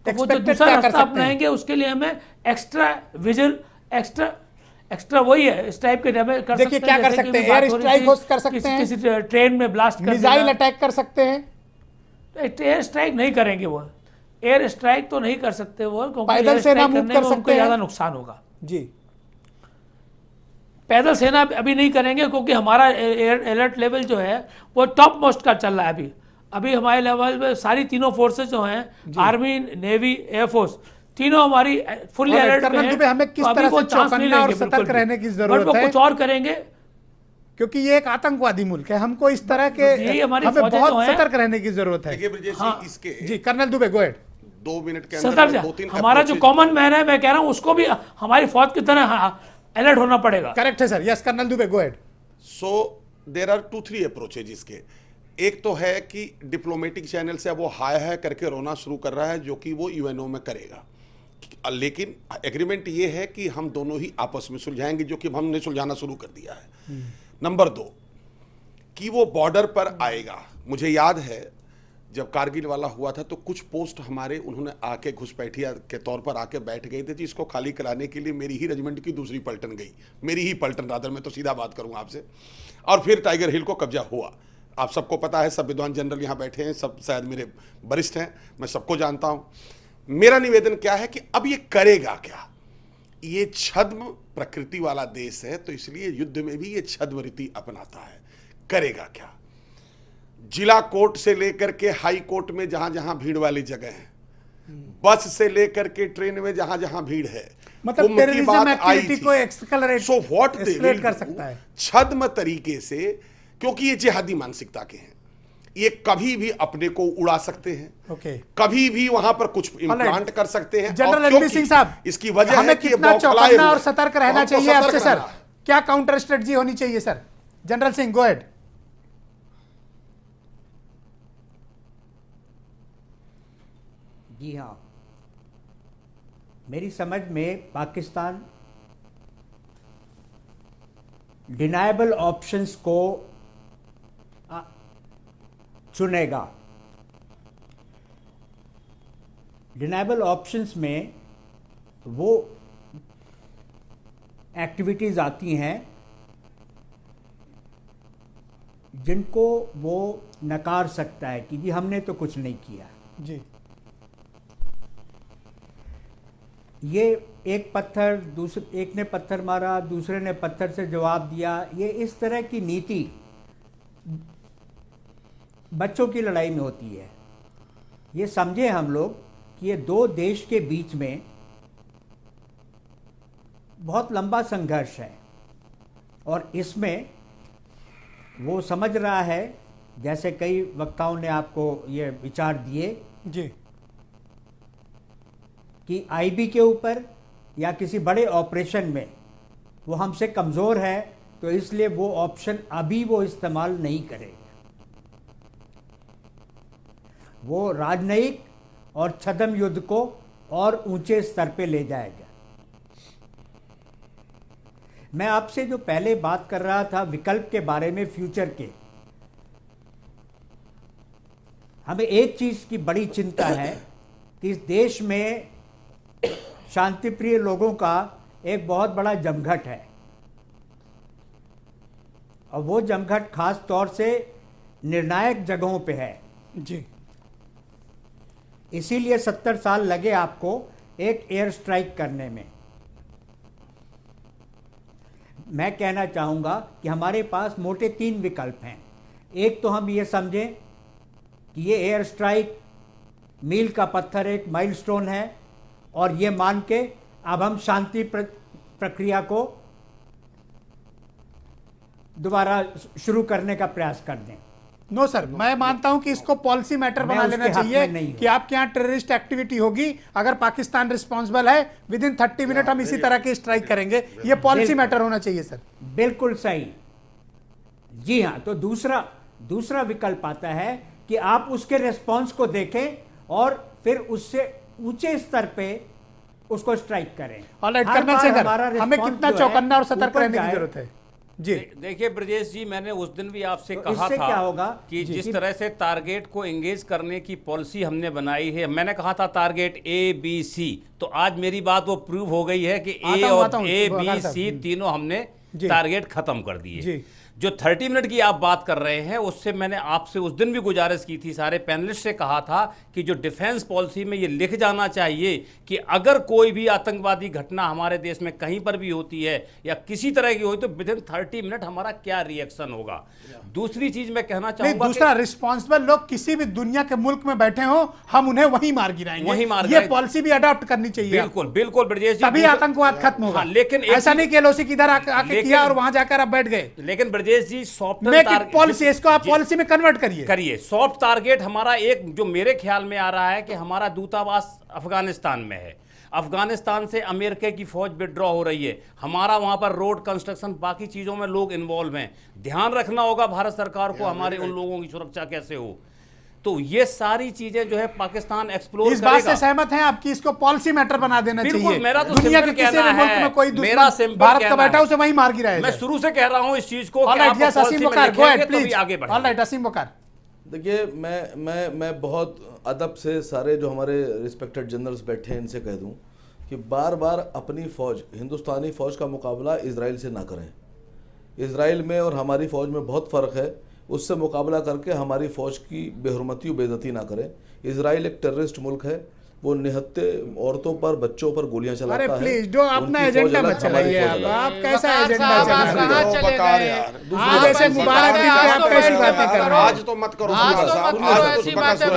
तो वो जो दूसरा रास्ता अपनाएंगे उसके लिए हमें एक्स्ट्रा विजिल, एक्स्ट्रा वही है इस टाइप के कर
देखिए क्या कर सकते हैं, एयर स्ट्राइक कर सकते हैं,
किसी ट्रेन में ब्लास्ट कर,
मिसाइल अटैक कर सकते हैं।
एयर स्ट्राइक नहीं करेंगे वो, एयर स्ट्राइक तो नहीं कर सकते वो, क्योंकि
पैदल सेना मूव कर सकते हैं,
ज्यादा नुकसान होगा
जी।
पैदल सेना अभी नहीं करेंगे क्योंकि हमारा अलर्ट लेवल जो है वो टॉप मोस्ट का चल रहा है। अभी हमारे लेवल में सारी तीनों फोर्सेज जो हैं, आर्मी, नेवी, एयरफोर्स, तीनों हमारी फुल्ली अलर्ट पे हैं।
हमें किस तरह से चौकन्ना और सतर्क रहने की जरूरत है,
कुछ और करेंगे
क्योंकि ये एक आतंकवादी मुल्क है। हमको इस तरह के हमें बहुत सतर्क रहने की जरूरत है।
हाँ, इसके
जी colonel Dubey, go ahead.
2 minute के अंदर 2-3
हमारा जो कॉमन मैन है, मैं कह रहा हूं उसको भी हमारी फौज की तरह अलर्ट होना पड़ेगा।
करेक्ट है sir, yes colonel Dubey, go ahead.
So there are 2-3 approaches इसके। एक तो है कि डिप्लोमेटिक चैनल से अब वो हाय करके रोना शुरू कर रहा है, जो कि वो UNO में करेगा, लेकिन एग्रीमेंट ये है कि हम दोनों ही आपस में सुलझाएंगे, जो कि हमने सुलझाना शुरू कर दिया है। नंबर 2 कि वो बॉर्डर पर आएगा। मुझे याद है जब कारगिल वाला हुआ था तो कुछ पोस्ट हमारे उन्होंने आके घुसपैठिया के तौर पर आके बैठ गए थे जी, इसको खाली कराने के लिए मेरी ही रेजिमेंट की दूसरी पलटन गई, मेरी ही पलटन रादर, मैं तो सीधा बात करूंगा आपसे। और फिर टाइगर हिल को कब्जा हुआ। आप सबको पता है, सब विद्वान जनरल यहाँ बैठे हैं, सब शायद मेरे वरिष्ठ हैं, मैं सबको जानता हूँ। मेरा निवेदन क्या है कि अब ये करेगा क्या? ये छद्म प्रकृति वाला देश है, तो इसलिए युद्ध में भी ये छद्म रीति अपनाता है। करेगा क्या? जिला कोर्ट से लेकर के हाई कोर्ट में जहां जहां भीड़ वाली जगह है, बस से लेकर के ट्रेन में जहां जहां भीड़ है,
मतलब टेररिज्म एक्टिविटी को एक्सेलरेट
सो व्हाट दे
कर सकता है
छद्म तरीके से, क्योंकि ये जिहादी मानसिकता के हैं। ये कभी भी अपने को उड़ा सकते हैं, कभी भी वहां पर कुछ इम्प्लांट कर सकते हैं।
जनरल एलवी सिंह साहब,
इसकी वजह
हमें कितना चौकन्ना और सतर्क रहना चाहिए आपसे सर? क्या काउंटर स्ट्रेटजी होनी चाहिए sir? General Singh, go ahead.
जी हाँ, मेरी समझ में पाकिस्तान डिनायबल ऑप्शंस को चुनेगा। डिनायबल ऑप्शंस में वो एक्टिविटीज़ आती हैं जिनको वो नकार सकता है कि जी हमने तो कुछ नहीं किया
जी।
ये एक पत्थर दूसरे, एक ने पत्थर मारा, दूसरे ने पत्थर से जवाब दिया, ये इस तरह की नीति बच्चों की लड़ाई में होती है। ये समझे हम लोग कि ये दो देश के बीच में बहुत लंबा संघर्ष है और इसमें वो समझ रहा है, जैसे कई वक्ताओं ने आपको ये विचार दिए
जी,
कि आईबी के ऊपर या किसी बड़े ऑपरेशन में वो हमसे कमज़ोर है, तो इसलिए वो ऑप्शन अभी वो इस्तेमाल नहीं करेगा। वो राजनयिक और छद्म युद्ध को और ऊंचे स्तर पे ले जाएगा। मैं आपसे जो पहले बात कर रहा था विकल्प के बारे में, फ्यूचर के, हमें एक चीज की बड़ी चिंता है कि इस देश में शांतिप्रिय लोगों का एक बहुत बड़ा जमघट है और वो जमघट खास तौर से निर्णायक जगहों पे है
जी।
इसीलिए 70 साल लगे आपको एक एयर स्ट्राइक करने में। मैं कहना चाहूँगा कि हमारे पास मोटे 3 विकल्प हैं। एक तो हम ये समझें कि ये एयर स्ट्राइक मील का पत्थर, एक माइलस्टोन है, और ये मान के अब हम शांति प्रक्रिया को दोबारा शुरू करने का प्रयास कर दें।
नो सर, मैं मानता हूं कि इसको पॉलिसी मैटर बना लेना चाहिए कि आपके यहाँ टेररिस्ट एक्टिविटी होगी, अगर पाकिस्तान रिस्पांसिबल है विद इन 30 मिनट हम इसी तरह की स्ट्राइक करेंगे। ये पॉलिसी मैटर होना चाहिए सर।
बिल्कुल सही, जी हाँ। तो दूसरा विकल्प आता है कि आप उसके रिस्पांस को देखें और फिर उससे ऊंचे स्तर पे उसको स्ट्राइक करें।
ऑलराइट कर्नल शेखर, हमें कितना चौकन्ना और सतर्क रहने की जरूरत है? जी
देखिए ब्रजेश जी, मैंने उस दिन भी आपसे
तो
कहा
इससे
था
क्या होगा
कि जिस तरह से टारगेट को एंगेज करने की पॉलिसी हमने बनाई है, मैंने कहा था टारगेट A, B, C, तो आज मेरी बात वो प्रूव हो गई है कि A, B, C तीनों हमने टारगेट खत्म कर दिए। जो 30 मिनट की आप बात कर रहे हैं, उससे मैंने आपसे उस दिन भी गुजारिश की थी, सारे पैनलिस्ट से कहा था कि जो डिफेंस पॉलिसी में ये लिख जाना चाहिए कि अगर कोई भी आतंकवादी घटना हमारे देश में कहीं पर भी होती है या किसी तरह की होती तो विद इन 30 मिनट हमारा क्या रिएक्शन होगा। दूसरी चीज मैं कहना चाहूंगा,
दूसरा रिस्पॉन्सिबल लोग किसी भी दुनिया के मुल्क में बैठे हो, हम उन्हें वहीं मार गिराएंगे। ये पॉलिसी भी अडॉप्ट करनी चाहिए।
बिल्कुल बिल्कुल ब्रजेश जी,
तभी आतंकवाद खत्म होगा।
लेकिन
ऐसा नहीं कि एलओसी किधर आके किया और वहां जाकर आप बैठ गए।
लेकिन ब्रजेश जी, सॉफ्ट
पॉलिसी, इसको आप पॉलिसी में कन्वर्ट करिए।
सॉफ्ट टारगेट हमारा एक जो मेरे ख्याल में आ रहा है कि हमारा दूतावास अफगानिस्तान में है, अफगानिस्तान से अमेरिका की फौज विड्रॉ हो रही है, हमारा वहां पर रोड कंस्ट्रक्शन बाकी चीजों में लोग इन्वॉल्व हैं। ध्यान रखना होगा भारत सरकार को हमारे उन लोगों की सुरक्षा कैसे हो। तो ये सारी चीजें जो है पाकिस्तान एक्सप्लोर
इस बात से सहमत हैं आपकी, इसको पॉलिसी मैटर बना देना चाहिए।
मेरा तो
दुनिया के किसी भी मुल्क में कोई दुश्मन भारत का बैठा उसे वहीं मार गिराया।
मैं शुरू से कह रहा हूं इस चीज को।
देखिए, मैं बहुत अदब से सारे जो हमारे रिस्पेक्टेड जनरल्स बैठे हैं इनसे कह दूं कि बार बार अपनी फौज, हिंदुस्तानी फौज का मुकाबला इजराइल से ना करें। इजराइल में और हमारी फौज में बहुत फ़र्क है। उससे मुकाबला करके हमारी फ़ौज की बेहुरमती और बेइज्जती ना करें। इजराइल एक टेररिस्ट मुल्क है, वो निहत्ते औरतों पर, बच्चों पर गोलियां चलाता है।
प्लीज जो अपना एजेंडा मत चलाइए। आप कैसा एजेंडा चला रहे हो? आज ऐसे मुबारक दिन पे आप कैसी बातें कर रहे हो?
आज तो मत करो,
ऐसी बातें मत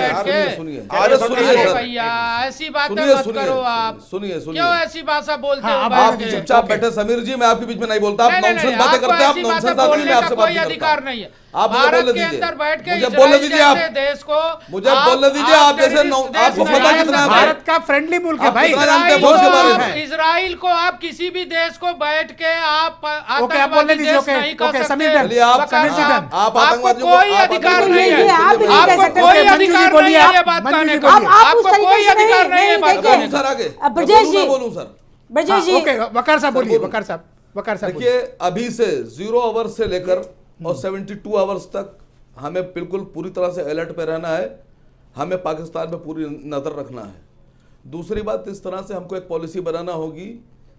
करो आप।
सुनिए
क्यों ऐसी भाषा बोलते हो?
आप चुपचाप बैठे। समीर जी, मैं आपके बीच में नहीं बोलता। आप नॉनसेंस बातें करते हैं। आप नॉनसेंस आदमी, मैं आपसे बात नहीं करता।
अधिकार नहीं है।
आप मुझे बोलने दीजिए,
अंदर बैठ के
मुझे बोलने दीजिए। आप
देश को
मुझे बोलने दीजिए। आप जैसे आपको पता कितना है
भारत का फ्रेंडली मुल्क है भाई।
इजराइल को आप किसी भी देश को बैठ के आप
बोलने दीजिए।
आपको कोई अधिकार नहीं है। आपको कोई अधिकार नहीं है ये बात कहने का। आपको कोई अधिकार नहीं है बात कहने का।
ब्रजेश जी,
बोलूं सर?
ब्रजेश जी,
वकार साहब बोलिए। वकार साहब
देखिए, अभी से 0 आवर्स से लेकर और 72 आवर्स तक हमें बिल्कुल पूरी तरह से अलर्ट पे रहना है। हमें पाकिस्तान पे पूरी नज़र रखना है। दूसरी बात, इस तरह से हमको एक पॉलिसी बनाना होगी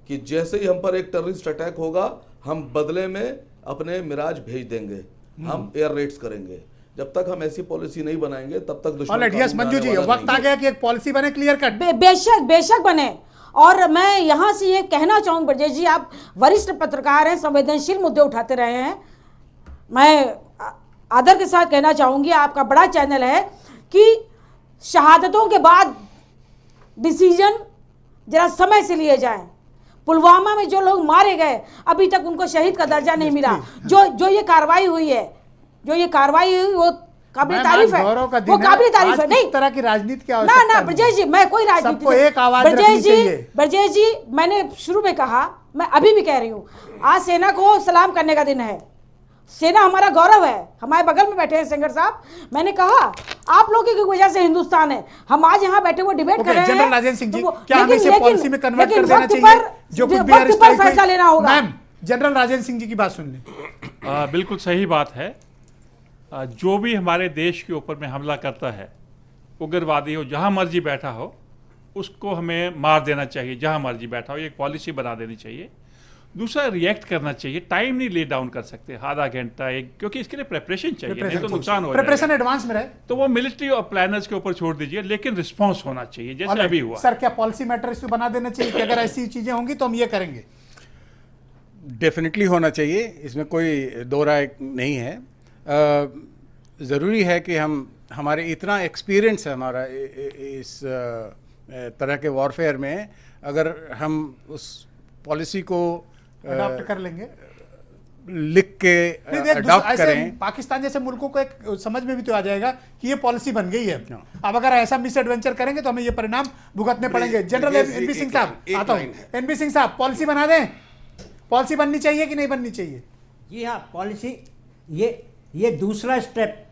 कि जैसे ही हम पर एक टेररिस्ट अटैक होगा, हम बदले में अपने मिराज भेज देंगे, हम एयर रेड्स करेंगे। जब तक हम ऐसी पॉलिसी नहीं बनाएंगे तब तक दुश्मन।
मंजू जी, वक्त आ गया कि एक पॉलिसी बने, क्लियर कट।
बेशक बने। और मैं यहाँ से ये कहना चाहूँगी ब्रजेश जी, आप वरिष्ठ पत्रकार हैं, संवेदनशील मुद्दे उठाते रहे हैं। मैं आदर के साथ कहना चाहूँगी, आपका बड़ा चैनल है, कि शहादतों के बाद डिसीजन जरा समय से लिए जाएं। पुलवामा में जो लोग मारे गए, अभी तक उनको शहीद का दर्जा नहीं मिला। जो ये कार्रवाई हुई है, वो काबिल तारीफ है, वो काबिल तारीफ है। नहीं,
तरह की राजनीति क्या
ना ब्रजेश जी, मैं कोई राजनीति
सबको एक आवाज रखनी चाहिए।
ब्रजेश जी, मैंने शुरू में कहा, मैं अभी भी कह रही हूँ, आज सेना को सलाम करने का दिन है। सेना हमारा गौरव है। हमारे बगल में बैठे हैं सेंगर साहब। मैंने कहा आप लोगों की वजह से हिंदुस्तान है। हम आज यहाँ बैठे हुए डिबेट कर रहे हैं।
जनरल राजेंद्र सिंह जी, क्या हमें इसे पॉलिसी में कन्वर्ट कर देना चाहिए? जो कुछ भी
वक्त पर फैसला लेना होगा।
मैम, जनरल राजेंद्र सिंह जी की बात सुन लें।
बिल्कुल सही बात है। जो भी हमारे देश के ऊपर में हमला करता है, उग्रवादी हो, जहाँ मर्जी बैठा हो, उसको हमें मार देना चाहिए। जहाँ मर्जी बैठा हो, एक पॉलिसी बना देनी चाहिए। दूसरा, रिएक्ट करना चाहिए। टाइम नहीं ले डाउन कर सकते, आधा घंटा एक, क्योंकि इसके लिए प्रिपरेशन चाहिए, नहीं तो नुकसान हो
प्रिपरेशन एडवांस में रहे
तो वो मिलिट्री और प्लानर्स के ऊपर छोड़ दीजिए, लेकिन रिस्पांस होना चाहिए जैसे अभी हुआ।
सर, क्या पॉलिसी मैटर इसमें बना देना चाहिए कि अगर ऐसी चीजें होंगी तो हम ये करेंगे?
डेफिनेटली होना चाहिए, इसमें कोई दो राय नहीं है। ज़रूरी है कि हमारे इतना एक्सपीरियंस है हमारा इस तरह के वॉरफेयर में, अगर हम उस पॉलिसी को
अडॉप्ट कर लेंगे,
लिख के अडॉप्ट करें,
पाकिस्तान जैसे मुल्कों को एक समझ में भी तो आ जाएगा कि ये पॉलिसी बन गई है। अब अगर ऐसा मिस एडवेंचर करेंगे तो हमें ये परिणाम भुगतने पड़ेंगे। जनरल एनबी सिंह साहब, आता हूं, एनबी सिंह साहब, पॉलिसी बना दें, पॉलिसी बननी चाहिए कि नहीं बननी चाहिए?
जी हाँ, पॉलिसी ये दूसरा स्टेप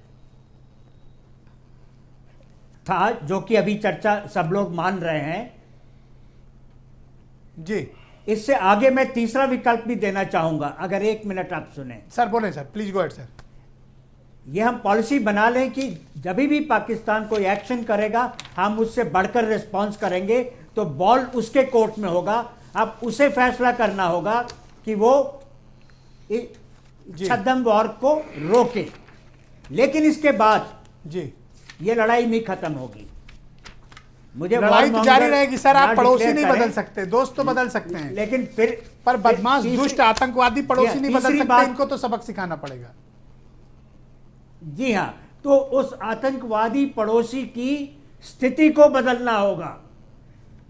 था जो कि अभी चर्चा सब लोग मान रहे हैं
जी।
इससे आगे मैं तीसरा विकल्प भी देना चाहूंगा, अगर 1 मिनट आप सुने।
सर बोलें sir, please go ahead sir.
ये हम पॉलिसी बना लें कि जब भी पाकिस्तान कोई एक्शन करेगा हम उससे बढ़कर रिस्पांस करेंगे, तो बॉल उसके कोर्ट में होगा। अब उसे फैसला करना होगा कि वो छद्म वॉर को रोके, लेकिन इसके बाद
जी
ये लड़ाई नहीं खत्म होगी। मुझे
लड़ाई तो जारी रहेगी सर, आप पड़ोसी नहीं बदल सकते, दोस्त तो बदल सकते हैं,
लेकिन फिर
पर बदमाश दुष्ट आतंकवादी पड़ोसी नहीं बदल सकते, इनको तो सबक सिखाना पड़ेगा।
जी हाँ, तो उस आतंकवादी पड़ोसी की स्थिति को बदलना होगा।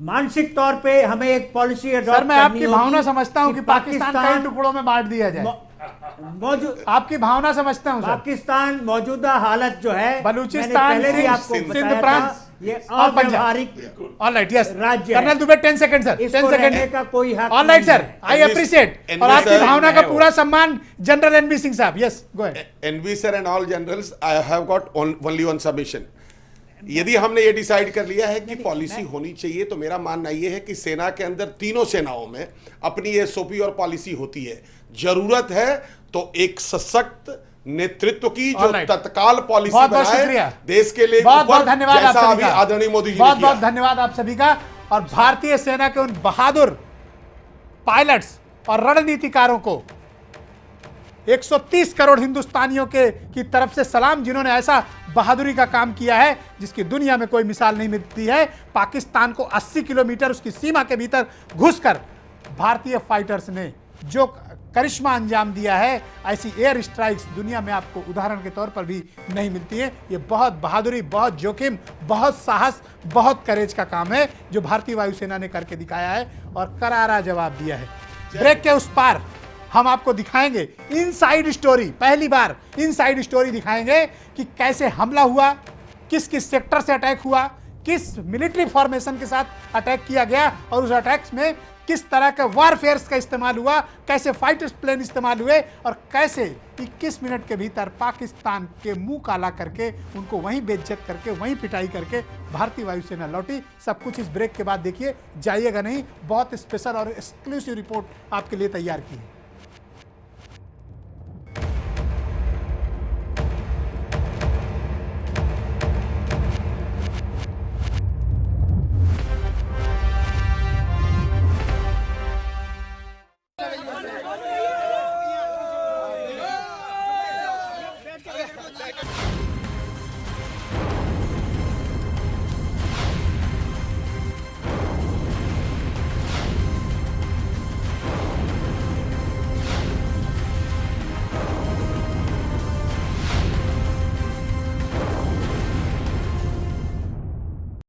मानसिक तौर पे हमें एक पॉलिसी अडॉप्ट
सर, मैं आपकी भावना समझता हूं कि पाकिस्तान कई टुकड़ों में बांट दिया जाए, आपकी भावना समझता हूं।
पाकिस्तान मौजूदा हालत जो है,
बलूचिस्तान,
सिंध प्रांत, ये अव्यावहारिक
ऑलराइट, यस
राज्य
colonel Dubey 10 second sir, 10 second
का कोई हक
ऑलराइट सर, आई अप्रिशिएट, और आपकी भावना का पूरा सम्मान। जनरल एनबी सिंह साहब, yes go ahead.
NB sir and all generals, I have got only one submission. यदि हमने ये डिसाइड कर लिया है कि पॉलिसी होनी चाहिए, तो मेरा मानना यह है कि सेना के अंदर तीनों सेनाओं में अपनी एसओपी और पॉलिसी होती है। जरूरत है तो एक सशक्त नेतृत्व की जो तत्काल पॉलिसी बनाए देश के लिए।
बहुत बहुत धन्यवाद आप सभी का,
आदरणीय मोदी जी,
बहुत बहुत धन्यवाद आप सभी का। और भारतीय सेना के उन बहादुर पायलट्स और रणनीतिकारों को 130 करोड़ हिंदुस्तानियों की तरफ से सलाम, जिन्होंने ऐसा बहादुरी का काम किया है जिसकी दुनिया में कोई मिसाल नहीं मिलती है। पाकिस्तान को 80 किलोमीटर उसकी सीमा के भीतर घुसकर भारतीय फाइटर्स ने जो करिश्मा अंजाम दिया है, ऐसी एयर स्ट्राइक्स दुनिया में आपको उदाहरण के तौर पर भी नहीं मिलती है। ये बहुत बहादुरी, बहुत जोखिम, बहुत साहस, बहुत करेज का काम है जो भारतीय वायुसेना ने करके दिखाया है और करारा जवाब दिया है। ब्रेक के उस पार हम आपको दिखाएंगे इनसाइड स्टोरी, पहली बार इनसाइड स्टोरी दिखाएंगे कि कैसे हमला हुआ, किस किस सेक्टर से अटैक हुआ, किस मिलिट्री फॉर्मेशन के साथ अटैक किया गया और उस अटैक्स में किस तरह के वारफेयर्स का इस्तेमाल हुआ, कैसे फाइटर्स प्लेन इस्तेमाल हुए और कैसे 21 मिनट के भीतर पाकिस्तान के मुंह काला करके, उनको वहीं बेइज्जत करके, वहीं पिटाई करके भारतीय वायुसेना लौटी। सब कुछ इस ब्रेक के बाद देखिए, जाइएगा नहीं, बहुत स्पेशल और एक्सक्लूसिव रिपोर्ट आपके लिए तैयार की है।